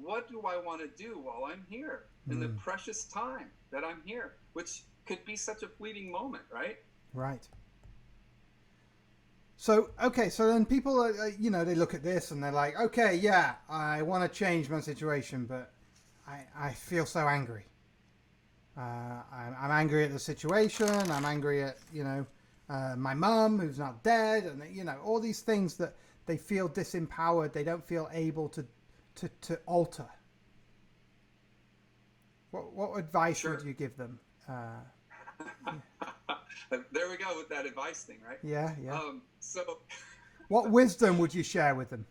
What do I want to do while I'm here in the precious time that I'm here, which could be such a fleeting moment, right? Right. So then people, they look at this and they're like, okay, yeah, I want to change my situation, but I feel so angry. I'm angry at the situation. I'm angry at, my mum who's not dead, and, all these things that they feel disempowered. They don't feel able to alter. What advice would you give them? There we go with that advice thing, right? Yeah. So, what wisdom would you share with them?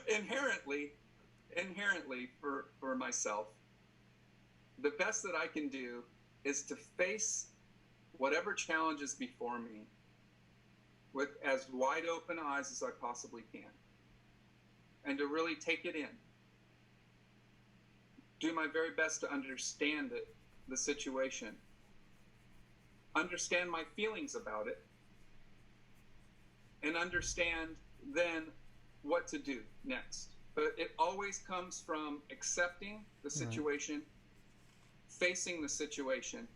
inherently for myself, the best that I can do is to face whatever challenges before me with as wide open eyes as I possibly can, and to really take it in. Do my very best to understand it, the situation, understand my feelings about it, and understand then what to do next. But it always comes from accepting the situation, facing the situation,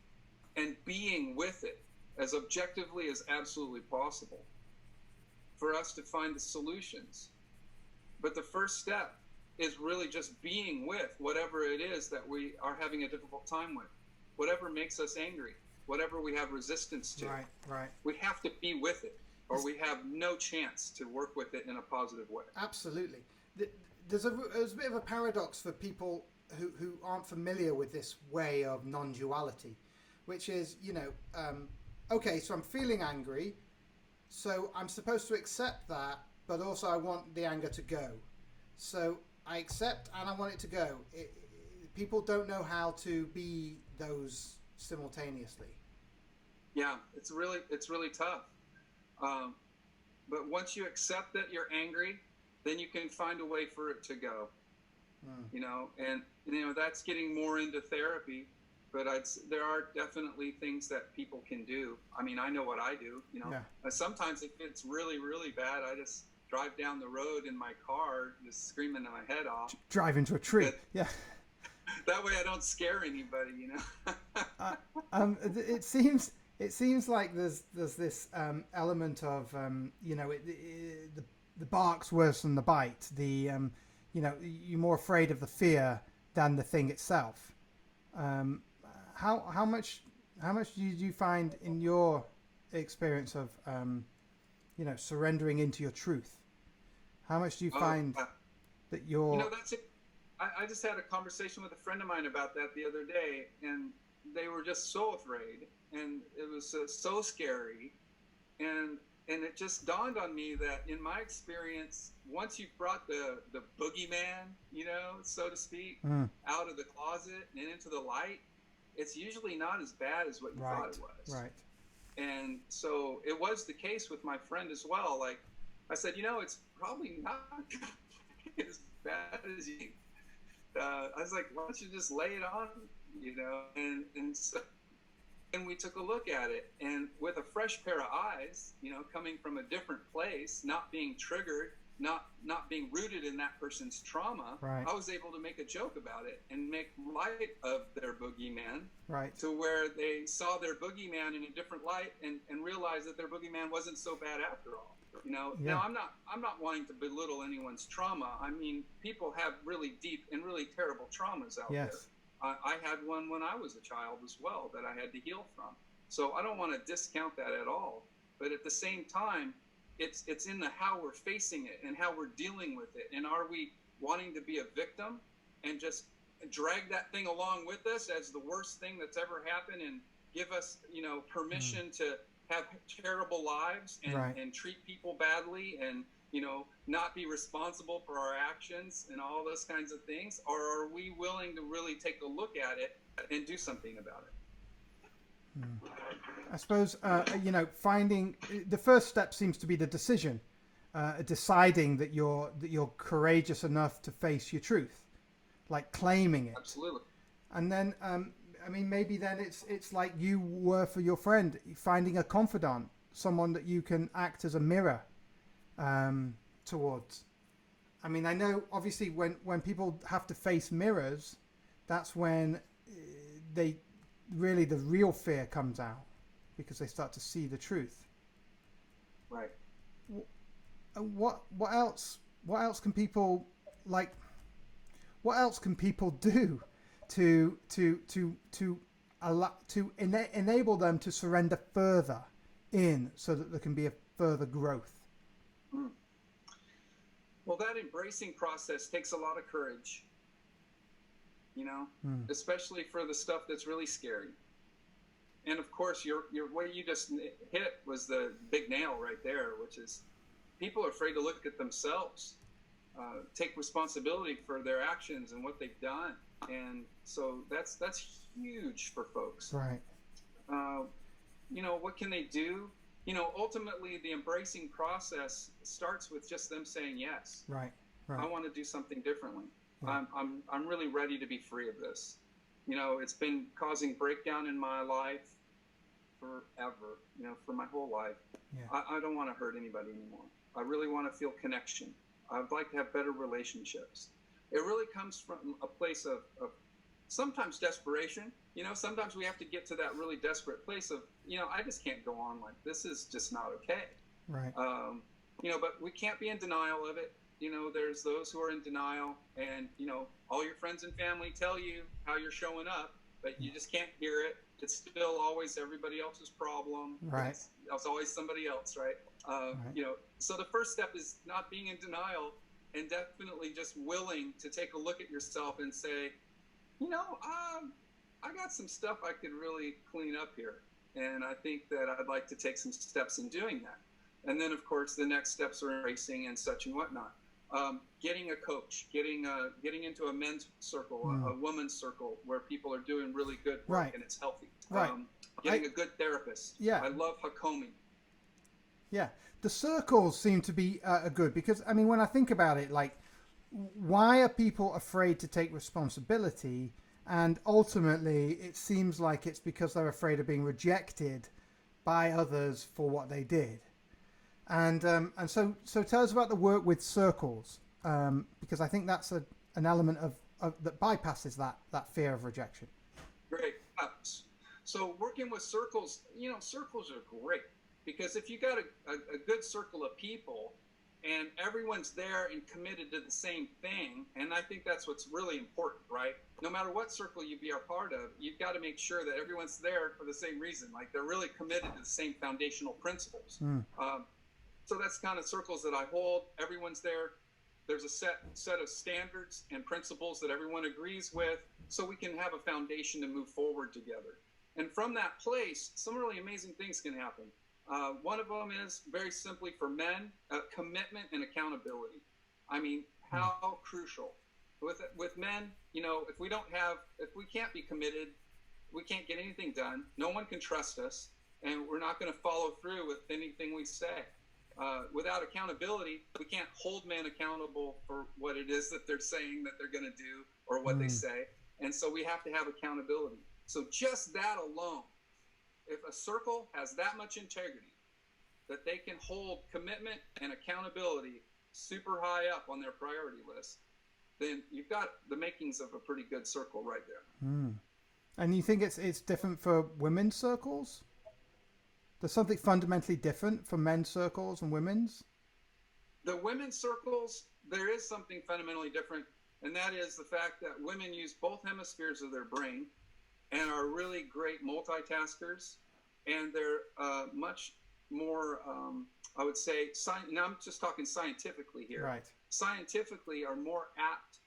and being with it as objectively as absolutely possible for us to find the solutions. But the first step is really just being with whatever it is that we are having a difficult time with, whatever makes us angry, whatever we have resistance to. Right. We have to be with it, or we have no chance to work with it in a positive way. Absolutely. There's a bit of a paradox for people who aren't familiar with this way of non-duality, which is, okay, so I'm feeling angry, so I'm supposed to accept that, but also I want the anger to go. So I accept and I want it to go. People don't know how to be those simultaneously. Yeah, it's really tough. But once you accept that you're angry, then you can find a way for it to go. And that's getting more into therapy. But there are definitely things that people can do. I mean, I know what I do. Sometimes if it's really, really bad, I just drive down the road in my car, just screaming my head off. Drive into a tree. Yeah. That way, I don't scare anybody. It seems like there's this element of the bark's worse than the bite. You're more afraid of the fear than the thing itself. How much do you find in your experience of surrendering into your truth? How much do you find that you're... that's it. I just had a conversation with a friend of mine about that the other day, and they were just so afraid, and it was so scary, and it just dawned on me that in my experience, once you've brought the boogeyman, so to speak, out of the closet and into the light, it's usually not as bad as what you thought it was. Right. And so it was the case with my friend as well. Like I said, it's probably not as bad as you. I was like, why don't you just lay it on, and we took a look at it, and with a fresh pair of eyes, coming from a different place, not being triggered, not being rooted in that person's trauma, I was able to make a joke about it and make light of their boogeyman, to where they saw their boogeyman in a different light and realized that their boogeyman wasn't so bad after all. Now I'm not wanting to belittle anyone's trauma. I mean, people have really deep and really terrible traumas out there. I had one when I was a child as well that I had to heal from. So I don't want to discount that at all. But at the same time, it's in the how we're facing it and how we're dealing with it. And are we wanting to be a victim and just drag that thing along with us as the worst thing that's ever happened and give us, permission to have terrible lives and treat people badly and, not be responsible for our actions and all those kinds of things? Or are we willing to really take a look at it and do something about it? I suppose, finding the first step seems to be the decision, deciding that you're courageous enough to face your truth, like claiming it. Absolutely. And then, maybe then it's like you were for your friend, finding a confidant, someone that you can act as a mirror towards. I mean, I know obviously when people have to face mirrors, that's when the real fear comes out, because they start to see the truth. Right. What else can people like? What else can people do to enable them to surrender further in, so that there can be a further growth? Well, that embracing process takes a lot of courage, especially for the stuff that's really scary. And of course, your way you just hit was the big nail right there, which is people are afraid to look at themselves. take responsibility for their actions and what they've done. And so that's huge for folks. Right. What can they do? Ultimately the embracing process starts with just them saying yes. Right. I want to do something differently. Yeah. I'm really ready to be free of this. It's been causing breakdown in my life forever, for my whole life. Yeah. I don't want to hurt anybody anymore. I really want to feel connection. I'd like to have better relationships. It really comes from a place of sometimes desperation. Sometimes we have to get to that really desperate place of, I just can't go on like this. Is just not okay. Right. But we can't be in denial of it. There's those who are in denial, and all your friends and family tell you how you're showing up, but you just can't hear it. It's still always everybody else's problem. Right. It's always somebody else, right? Right. So the first step is not being in denial, and definitely just willing to take a look at yourself and say, I got some stuff I could really clean up here, and I think that I'd like to take some steps in doing that. And then, of course, the next steps are embracing and such and whatnot. Getting a coach, getting into a men's circle, a woman's circle where people are doing really good work, Right. and it's healthy. Right. Getting a good therapist. Yeah. I love Hakomi. Yeah. The circles seem to be good because, when I think about it, like, why are people afraid to take responsibility? And ultimately, it seems like it's because they're afraid of being rejected by others for what they did. And so tell us about the work with circles, because I think that's an element of that bypasses that fear of rejection. Great. So working with circles, circles are great because if you got a good circle of people and everyone's there and committed to the same thing, and I think that's what's really important, right? No matter what circle you be a part of, you've got to make sure that everyone's there for the same reason, like they're really committed to the same foundational principles. So that's kind of circles that I hold. Everyone's there. There's a set of standards and principles that everyone agrees with, so we can have a foundation to move forward together. And from that place, some really amazing things can happen. One of them is very simply for men, commitment and accountability. How crucial. With men, if we can't be committed, we can't get anything done. No one can trust us, and we're not going to follow through with anything we say. Without accountability, we can't hold men accountable for what it is that they're saying that they're going to do or what they say. And so we have to have accountability. So just that alone, if a circle has that much integrity that they can hold commitment and accountability super high up on their priority list, then you've got the makings of a pretty good circle right there. And you think it's different for women's circles? There's something fundamentally different for men's circles and women's? The women's circles, there is something fundamentally different, and that is the fact that women use both hemispheres of their brain and are really great multitaskers, and they're much more, I would say, now I'm just talking scientifically here. Right. Scientifically are more apt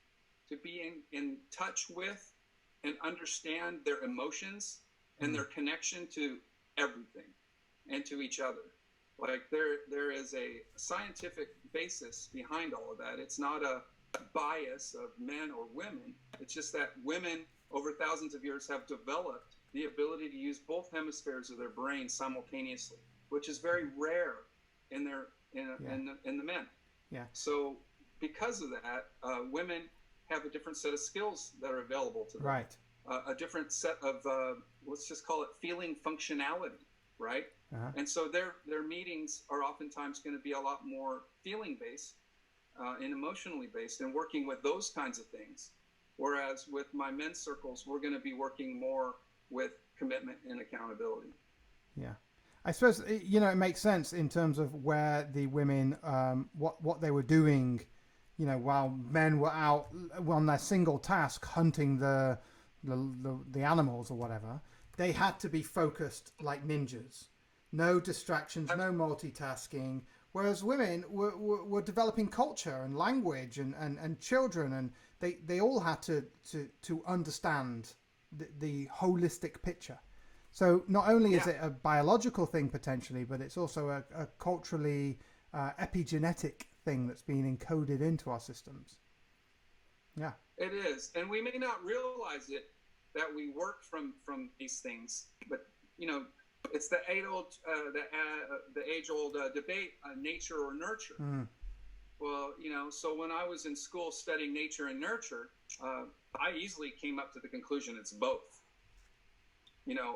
to be in touch with and understand their emotions and their connection to everything and to each other. Like there is a scientific basis behind all of that. It's not a bias of men or women. It's just that women over thousands of years have developed the ability to use both hemispheres of their brain simultaneously, which is very rare in the men. Yeah. So because of that, women have a different set of skills that are available to them. Right. A different set of, let's just call it feeling functionality, right? Uh-huh. And so their meetings are oftentimes going to be a lot more feeling based and emotionally based and working with those kinds of things. Whereas with my men's circles, we're going to be working more with commitment and accountability. Yeah. I suppose, it makes sense in terms of where the women, what they were doing, while men were out on their single task hunting the animals or whatever. They had to be focused like ninjas. No distractions, no multitasking. Whereas women were developing culture and language and children, and they all had to understand the holistic picture. So not only is it a biological thing potentially, but it's also a culturally epigenetic thing that's been encoded into our systems. Yeah. It is. And we may not realize it, that we work from these things, but it's the age-old debate, nature or nurture. Well, so when I was in school studying nature and nurture, I easily came up to the conclusion it's both.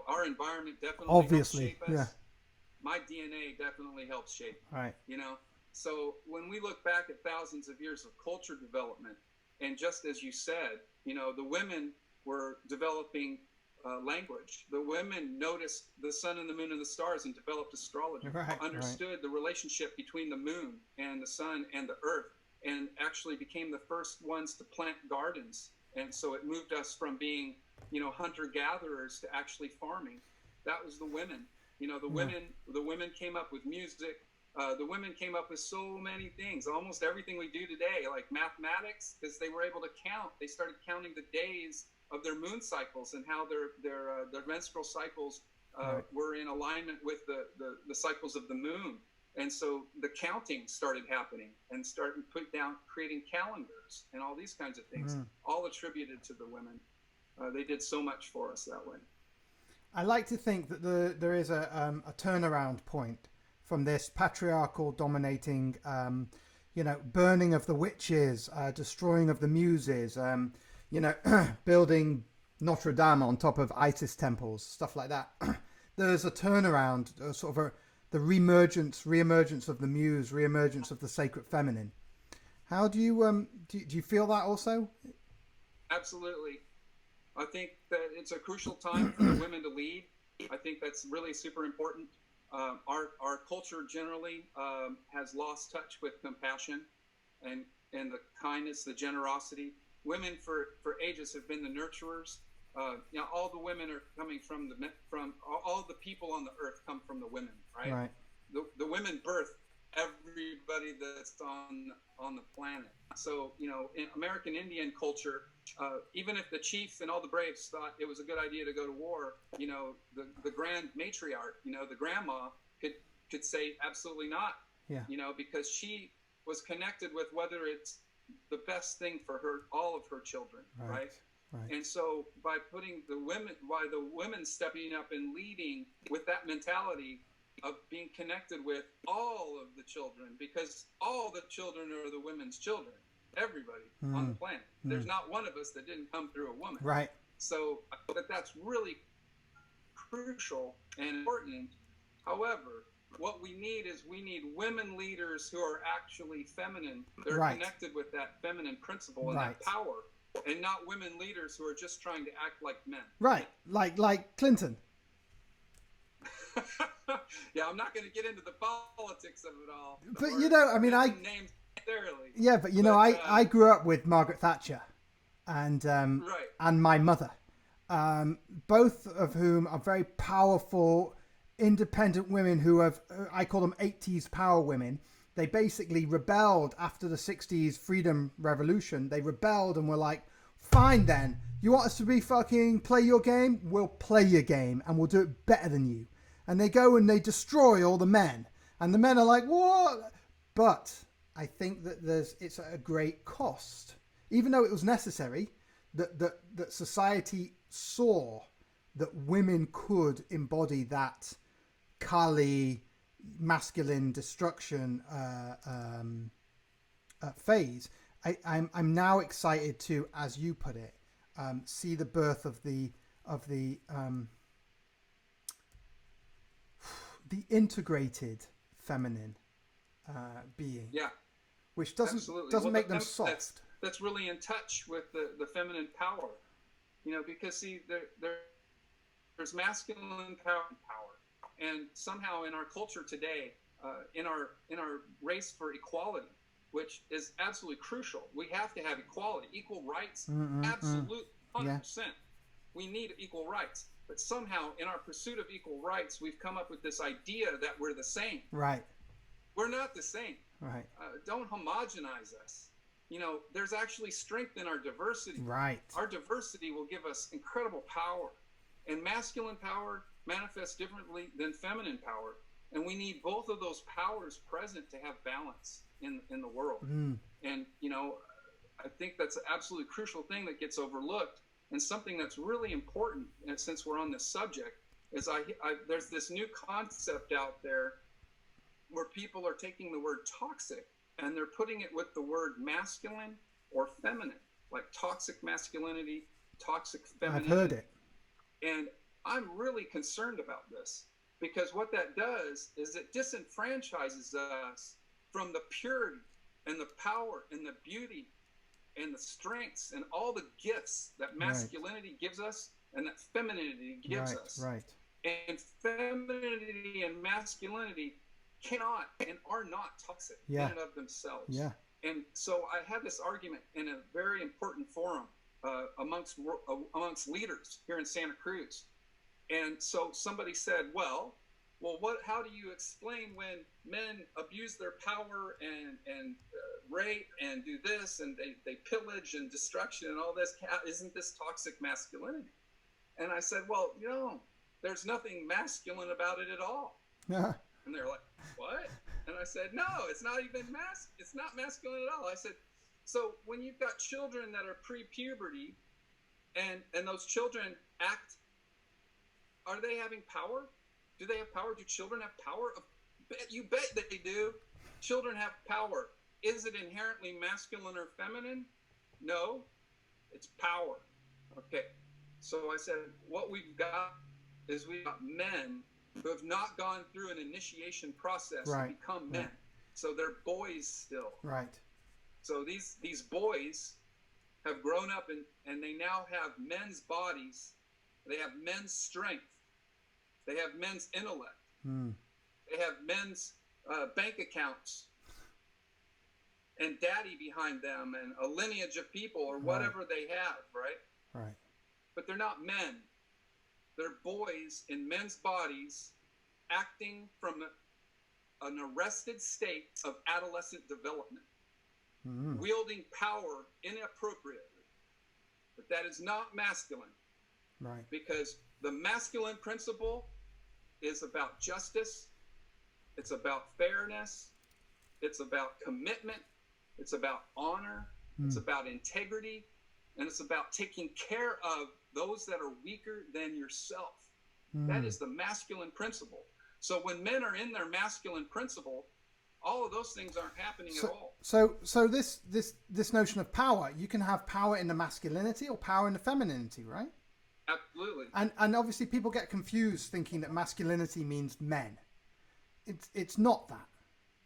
Our environment definitely helps shape us. Yeah. My DNA definitely helps shape. Right. So when we look back at thousands of years of culture development, and just as you said, the women were developing language. The women noticed the sun and the moon and the stars and developed astrology, understood the relationship between the moon and the sun and the earth, and actually became the first ones to plant gardens. And so it moved us from being, hunter-gatherers to actually farming. That was the women. The women came up with music. The women came up with so many things, almost everything we do today, like mathematics, because they were able to count. They started counting the days of their moon cycles and how their menstrual cycles were in alignment with the cycles of the moon. And so the counting started happening and started creating calendars and all these kinds of things, all attributed to the women. They did so much for us that way. I like to think that there is a turnaround point from this patriarchal dominating, burning of the witches, destroying of the muses, building Notre Dame on top of Isis temples, stuff like that. There's a turnaround, the reemergence of the muse, reemergence of the sacred feminine. How do you do you feel that also? Absolutely. I think that it's a crucial time for the women to lead. I think that's really super important. Our culture generally has lost touch with compassion and the kindness, the generosity. Women for ages have been the nurturers. All the women are coming from all the people on the earth come from the women, right? Right. The women birth everybody that's on the planet. So, in American Indian culture, even if the chief and all the braves thought it was a good idea to go to war, the grand matriarch, the grandma could say absolutely not. Yeah. Because she was connected with whether it's the best thing for all of her children, right? And so by the women stepping up and leading with that mentality of being connected with all of the children, because all the children are the women's children, everybody on the planet. There's not one of us that didn't come through a woman. Right. So that's really crucial and important. However, what we need women leaders who are actually feminine. They're connected with that feminine principle and that power, and not women leaders who are just trying to act like men. Right. Like Clinton. Yeah, I'm not going to get into the politics of it all. But I grew up with Margaret Thatcher and my mother, both of whom are very powerful, independent women who I call them 80s power women. They basically rebelled after the 60s freedom revolution. They rebelled and were like, fine then, you want us to play your game? We'll play your game and we'll do it better than you. And they go and they destroy all the men. And the men are like, what? But I think that it's at a great cost. Even though it was necessary, that society saw that women could embody that Kali masculine destruction phase. I'm now excited to, as you put it, see the birth of the integrated feminine being, which doesn't make them soft. That's really in touch with the feminine power, because see, there's masculine power, and somehow in our culture today, in our race for equality, which is absolutely crucial, we have to have equality, equal rights, absolute 100%. We need equal rights. But somehow, in our pursuit of equal rights, we've come up with this idea that we're the same. Right. We're not the same. Right. Don't homogenize us. There's actually strength in our diversity. Right. Our diversity will give us incredible power. And masculine power manifests differently than feminine power. And we need both of those powers present to have balance. in the world. And, you know, I think that's an absolutely crucial thing that gets overlooked. And something that's really important, and since we're on this subject, is there's this new concept out there where people are taking the word toxic and they're putting it with the word masculine or feminine, like toxic masculinity, toxic femininity. I've heard it. And I'm really concerned about this, because what that does is it disenfranchises us from the purity and the power and the beauty and the strengths and all the gifts that masculinity gives us and that femininity gives us. Right. And femininity and masculinity cannot and are not toxic in and of themselves. Yeah. And so I had this argument in a very important forum amongst leaders here in Santa Cruz. And so somebody said, well, how do you explain when men abuse their power and rape and do this and they pillage and destruction and all this? Isn't this toxic masculinity? And I said, well, you know, there's nothing masculine about it at all. And they're like, what? And I said, no, it's not even it's not masculine at all. I said, so when you've got children that are pre-puberty and those children act, are they having power? Do they have power? Do children have power? You bet that they do. Children have power. Is it inherently masculine or feminine? No, it's power. Okay. So I said, what we've got is we've got men who have not gone through an initiation process to become men. So they're boys still. Right. So these boys have grown up and they now have men's bodies. They have men's strength. They have men's intellect. They have men's bank accounts and daddy behind them and a lineage of people or whatever they have, right? Right. But they're not men. They're boys in men's bodies acting from an arrested state of adolescent development, wielding power inappropriately. But that is not masculine. Right. Because the masculine principle is about justice. It's about fairness. It's about commitment. It's about honor. It's about integrity. And it's about taking care of those that are weaker than yourself. That is the masculine principle. So when men are in their masculine principle, all of those things aren't happening at all. So this notion of power, you can have power in the masculinity or power in the femininity, right? Absolutely. And obviously people get confused thinking that masculinity means men. It's not that.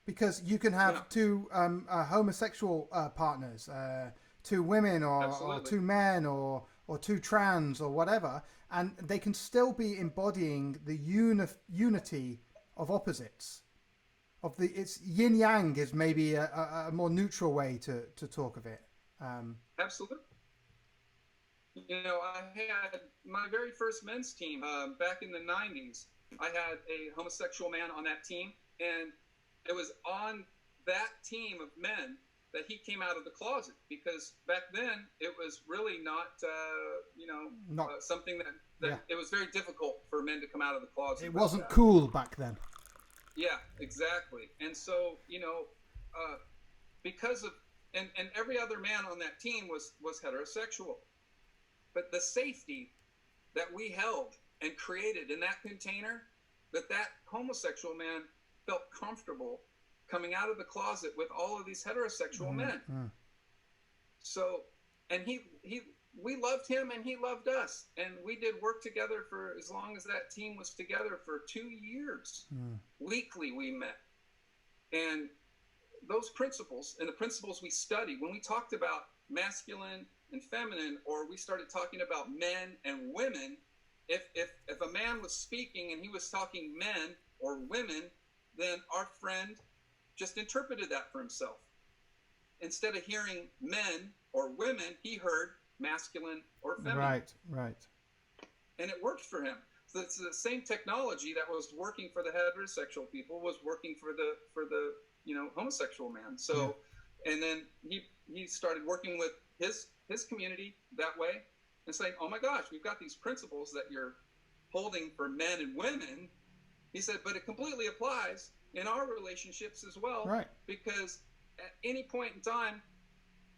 Because you can have two homosexual partners, two women or two men or two trans or whatever, and they can still be embodying the unity of opposites. It's yin yang is maybe a more neutral way to talk of it. Absolutely. You know, I had my very first men's team back in the 90s. I had a homosexual man on that team, and it was on that team of men that he came out of the closet, because back then it was really not, something that it was very difficult for men to come out of the closet. It wasn't cool back then. Yeah, exactly. And so, you know, because of, and every other man on that team was heterosexual, but the safety that we held and created in that container, that homosexual man felt comfortable coming out of the closet with all of these heterosexual men. So, and we loved him and he loved us, and we did work together for as long as that team was together, for 2 years. Weekly we met, and those principles and the principles we studied when we talked about masculine and feminine, or we started talking about men and women, if a man was speaking and he was talking men or women, then our friend just interpreted that for himself. Instead of hearing men or women, he heard masculine or feminine. Right. And it worked for him. So it's the same technology that was working for the heterosexual people was working for the homosexual man. So, and then he started working with his community that way and saying, oh my gosh, we've got these principles that you're holding for men and women. He said, but it completely applies in our relationships as well, right? Because at any point in time,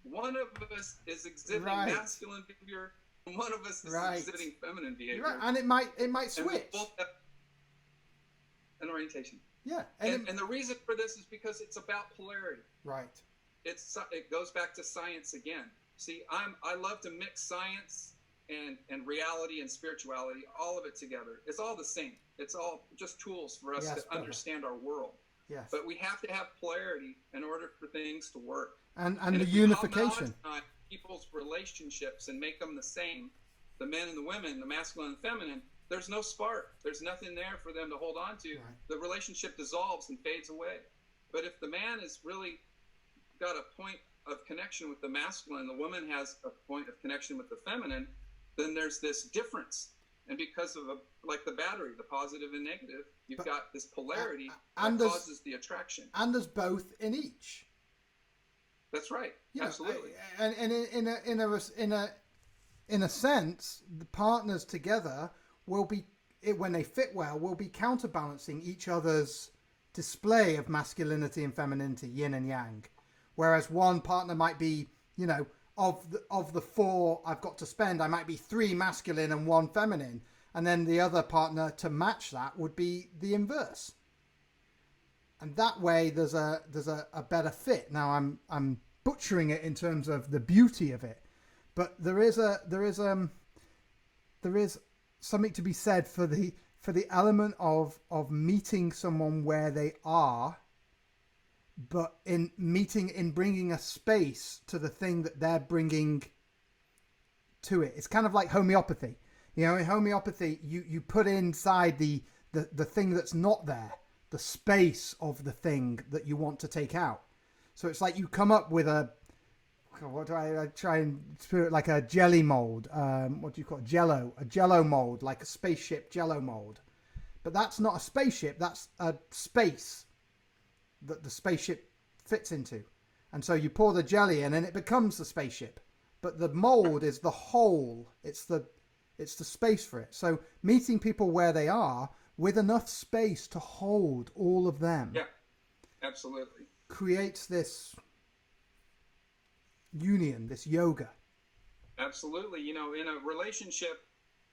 one of us is exhibiting Right. masculine behavior, and one of us is Right. exhibiting feminine behavior. Right. And it might And we switch. both have an orientation. Yeah. And the reason for this is because it's about polarity. Right. It goes back to science again. See, I love to mix science and reality and spirituality, all of it together. It's all the same. It's all just tools for us to understand our world. Yes. But we have to have polarity in order for things to work. And the if we unification. homogenize people's relationships and make them the same, the men and the women, the masculine and feminine, there's no spark. There's nothing there for them to hold on to. Right. The relationship dissolves and fades away. But if the man is really got a point of connection with the masculine, the woman has a point of connection with the feminine, then there's this difference. And because of like the battery, the positive and negative, you've got this polarity and that causes the attraction. And there's both in each. That's right. You know, absolutely. And in a sense, the partners together will be, when they fit well, will be counterbalancing each other's display of masculinity and femininity, yin and yang. Whereas one partner might be, you know, of the 4 I've got to spend, I might be 3 masculine and 1 feminine, and then the other partner to match that would be the inverse. And that way, there's a better fit. Now, I'm butchering it in terms of the beauty of it, but there is something to be said for the element of meeting someone where they are, but in bringing a space to the thing that they're bringing to it. It's kind of like homeopathy. You know, in homeopathy, you put inside the thing that's not there, the space of the thing that you want to take out. So it's like you come up with I try and spirit like a jelly mold. What do you call it? Jello. A jello mold, like a spaceship jello mold. But that's not a spaceship. That's a space that the spaceship fits into. And so you pour the jelly in and it becomes the spaceship. But the mold is the whole. It's the space for it. So meeting people where they are with enough space to hold all of them. Yeah, absolutely. Creates this union, this yoga. Absolutely. You know, in a relationship,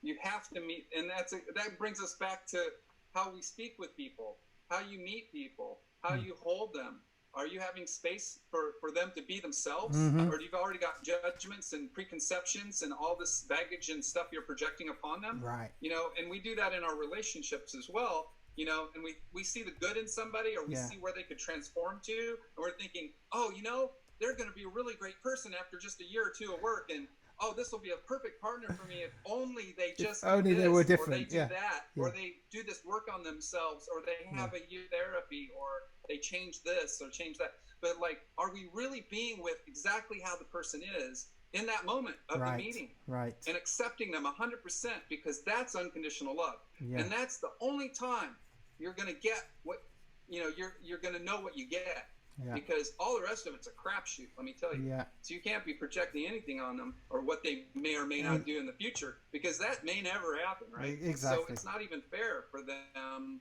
you have to meet, and that brings us back to how we speak with people, how you meet people, how you hold them. Are you having space for them to be themselves? Mm-hmm. Or you've already got judgments and preconceptions and all this baggage and stuff you're projecting upon them? Right. You know, and we do that in our relationships as well. You know, and we see the good in somebody, or we see where they could transform to, and we're thinking, oh, you know, they're going to be a really great person after just a year or two of work, and oh, this will be a perfect partner for me if only they just if only do this, they were different, or they do that, or they do this work on themselves, or they have a year therapy, or they change this or change that. But like, are we really being with exactly how the person is in that moment of the meeting, and accepting them 100%, because that's unconditional love, and that's the only time you're going to get what, you know, you're going to know what you get, because all the rest of it's a crapshoot, let me tell you. So you can't be projecting anything on them or what they may or may not do in the future, because that may never happen, right? Exactly. So it's not even fair for them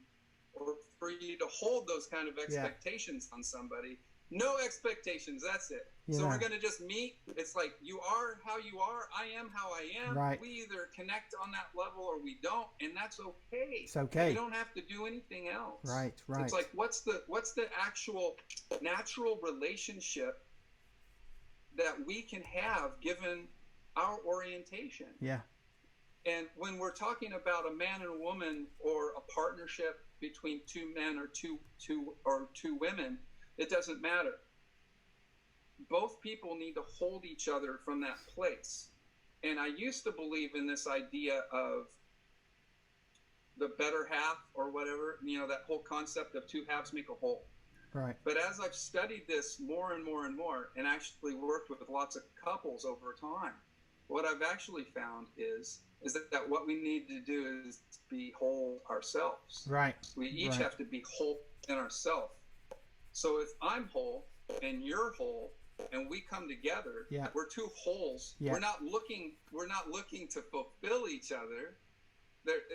or for you to hold those kind of expectations on somebody. No expectations, that's it. So we're going to just meet. It's like, you are how you are, I am how I am. Right. We either connect on that level or we don't, and that's okay. It's okay. You don't have to do anything else. Right. It's like, what's the actual natural relationship that we can have given our orientation? Yeah. And when we're talking about a man and a woman, or a partnership between 2 men or two women, it doesn't matter. Both people need to hold each other from that place. And I used to believe in this idea of the better half, or whatever, you know, that whole concept of 2 halves make a whole. Right. But as I've studied this more and more and more, and actually worked with lots of couples over time, what I've actually found is that what we need to do is be whole ourselves. Right. We each have to be whole in ourselves. So if I'm whole and you're whole, and we come together, we're 2 wholes. We're not looking to fulfill each other.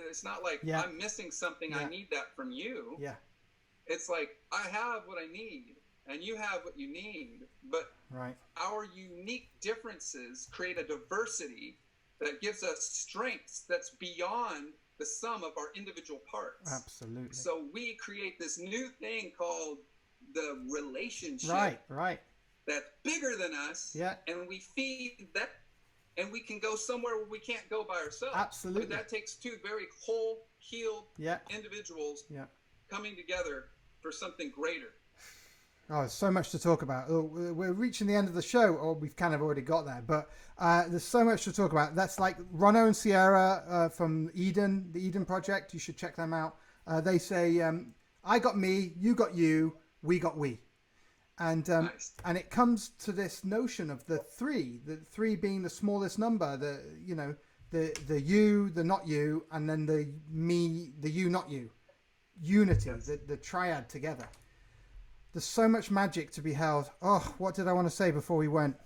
It's not like I'm missing something. I need that from you. Yeah. It's like, I have what I need. and you have what you need, but Right. our unique differences create a diversity that gives us strengths that's beyond the sum of our individual parts. Absolutely. So we create this new thing called the relationship. Right. That's bigger than us. Yeah. And we feed that, and we can go somewhere where we can't go by ourselves. Absolutely. But that takes two very whole, healed individuals coming together for something greater. Oh, there's so much to talk about. We're reaching the end of the show, or we've kind of already got there, but there's so much to talk about. That's like Rono and Sierra from Eden, the Eden Project. You should check them out. They say, I got me, you got you, we got we. And Nice. and it comes to this notion of the three being the smallest number, the you, the not you, and then the me, the you, not you. Unity, Yes. the triad together. There's so much magic to be held. Oh, what did I want to say before we went?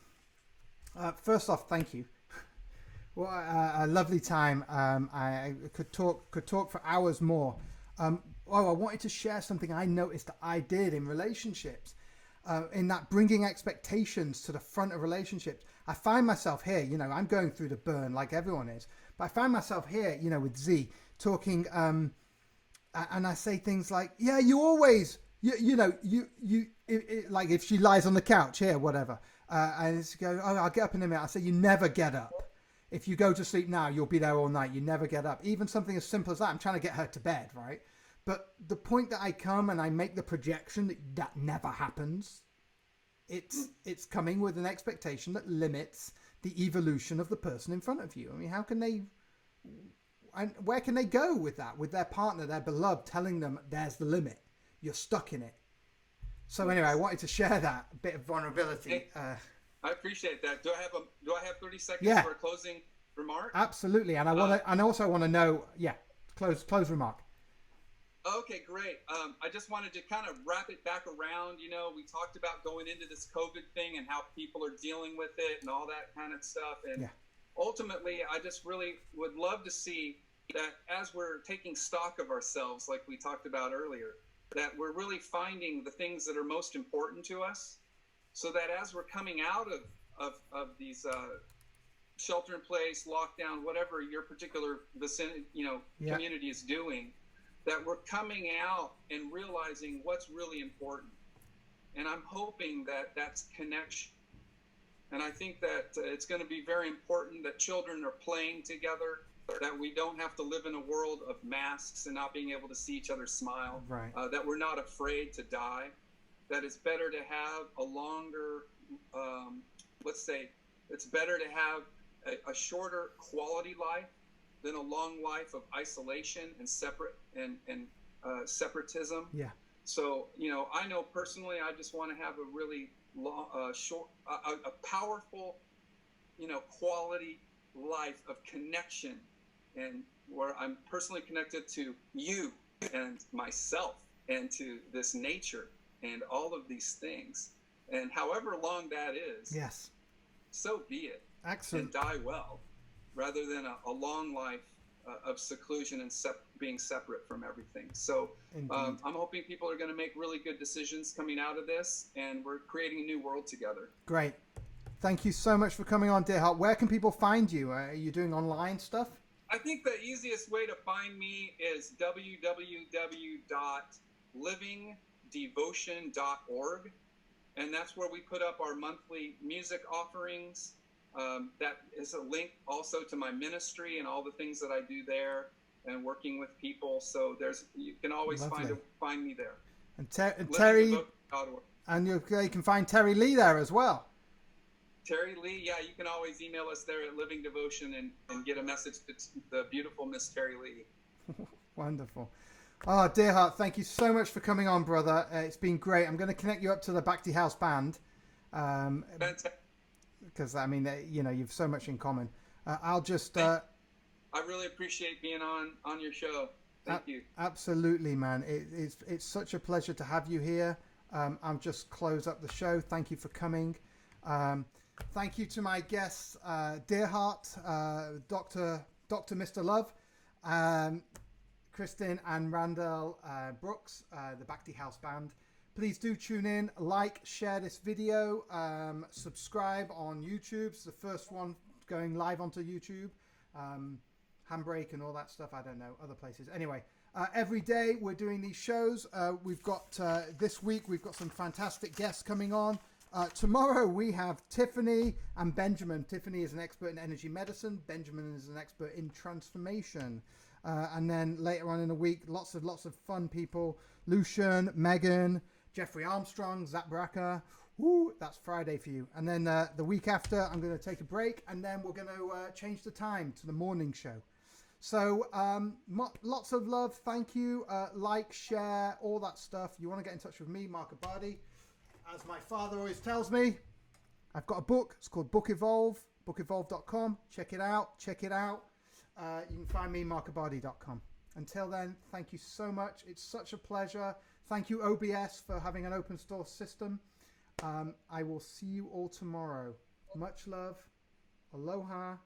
First off, thank you. What a lovely time. I could talk for hours more. I wanted to share something I noticed that I did in relationships. In that bringing expectations to the front of relationships. I find myself here, I'm going through the burn like everyone is, but I find myself here, with Z talking, and I say things like, yeah, you always, like if she lies on the couch here, whatever, and she goes, oh, I'll get up in a minute. I say, you never get up. If you go to sleep now, you'll be there all night. You never get up. Even something as simple as that. I'm trying to get her to bed, right? But the point that I come and I make the projection that never happens, it's coming with an expectation that limits the evolution of the person in front of you. I mean, how can they, and where can they go with that? With their partner, their beloved, telling them there's the limit. You're stuck in it. So anyway, I wanted to share that bit of vulnerability. Hey, I appreciate that. Do I have 30 seconds for a closing remark? Absolutely. And I also want to know, close remark. Okay, great. I just wanted to kind of wrap it back around. We talked about going into this COVID thing and how people are dealing with it and all that kind of stuff. And ultimately, I just really would love to see that as we're taking stock of ourselves, like we talked about earlier, that we're really finding the things that are most important to us, so that as we're coming out of these shelter in place, lockdown, whatever your particular vicinity, community is doing, that we're coming out and realizing what's really important. And I'm hoping that that's connection. And I think that it's going to be very important that children are playing together, that we don't have to live in a world of masks and not being able to see each other smile, right. That we're not afraid to die, that it's better to have a longer, it's better to have a shorter quality life than a long life of isolation and separatism. Yeah. So, I know personally, I just want to have a really long, a powerful, quality life of connection, and where I'm personally connected to you and myself and to this nature and all of these things. And however long that is, yes, so be it. Excellent. And die well, rather than a long life of seclusion and being separate from everything. So I'm hoping people are going to make really good decisions coming out of this, and we're creating a new world together. Great. Thank you so much for coming on, Deerheart. Where can people find you? Are you doing online stuff? I think the easiest way to find me is www.livingdevotion.org, and that's where we put up our monthly music offerings. That is a link also to my ministry and all the things that I do there and working with people. So you can always find me there. And Terry, and you can find Terry Lee there as well. Terry Lee, you can always email us there at Living Devotion and get a message to the beautiful Miss Terry Lee. Wonderful. Oh, Deerheart, thank you so much for coming on, brother. It's been great. I'm going to connect you up to the Bhakti House Band. Fantastic. Because, I mean, you've so much in common. I'll just... I really appreciate being on your show. Thank you. Absolutely, man. It's such a pleasure to have you here. I'll just close up the show. Thank you for coming. Thank you to my guests, Deerheart, Dr. Mr. Love, Kristen and Randall Brooks, the Bhakti House Band. Please do tune in, like, share this video, subscribe on YouTube. It's the first one going live onto YouTube. Handbrake and all that stuff. I don't know, other places. Anyway, every day we're doing these shows. We've got, this week, we've got some fantastic guests coming on. Tomorrow we have Tiffany and Benjamin. Tiffany is an expert in energy medicine. Benjamin is an expert in transformation. And then later on in the week, lots of fun people. Lucian, Megan, Jeffrey Armstrong, Zach Bracker. Woo, that's Friday for you. And then the week after, I'm going to take a break, and then we're going to change the time to the morning show. So lots of love. Thank you. Like, share, all that stuff. You want to get in touch with me, Markabadi. As my father always tells me, I've got a book. It's called Book Evolve, bookevolve.com. Check it out. You can find me, markabadi.com. Until then, thank you so much. It's such a pleasure. Thank you, OBS, for having an open source system. I will see you all tomorrow. Much love. Aloha.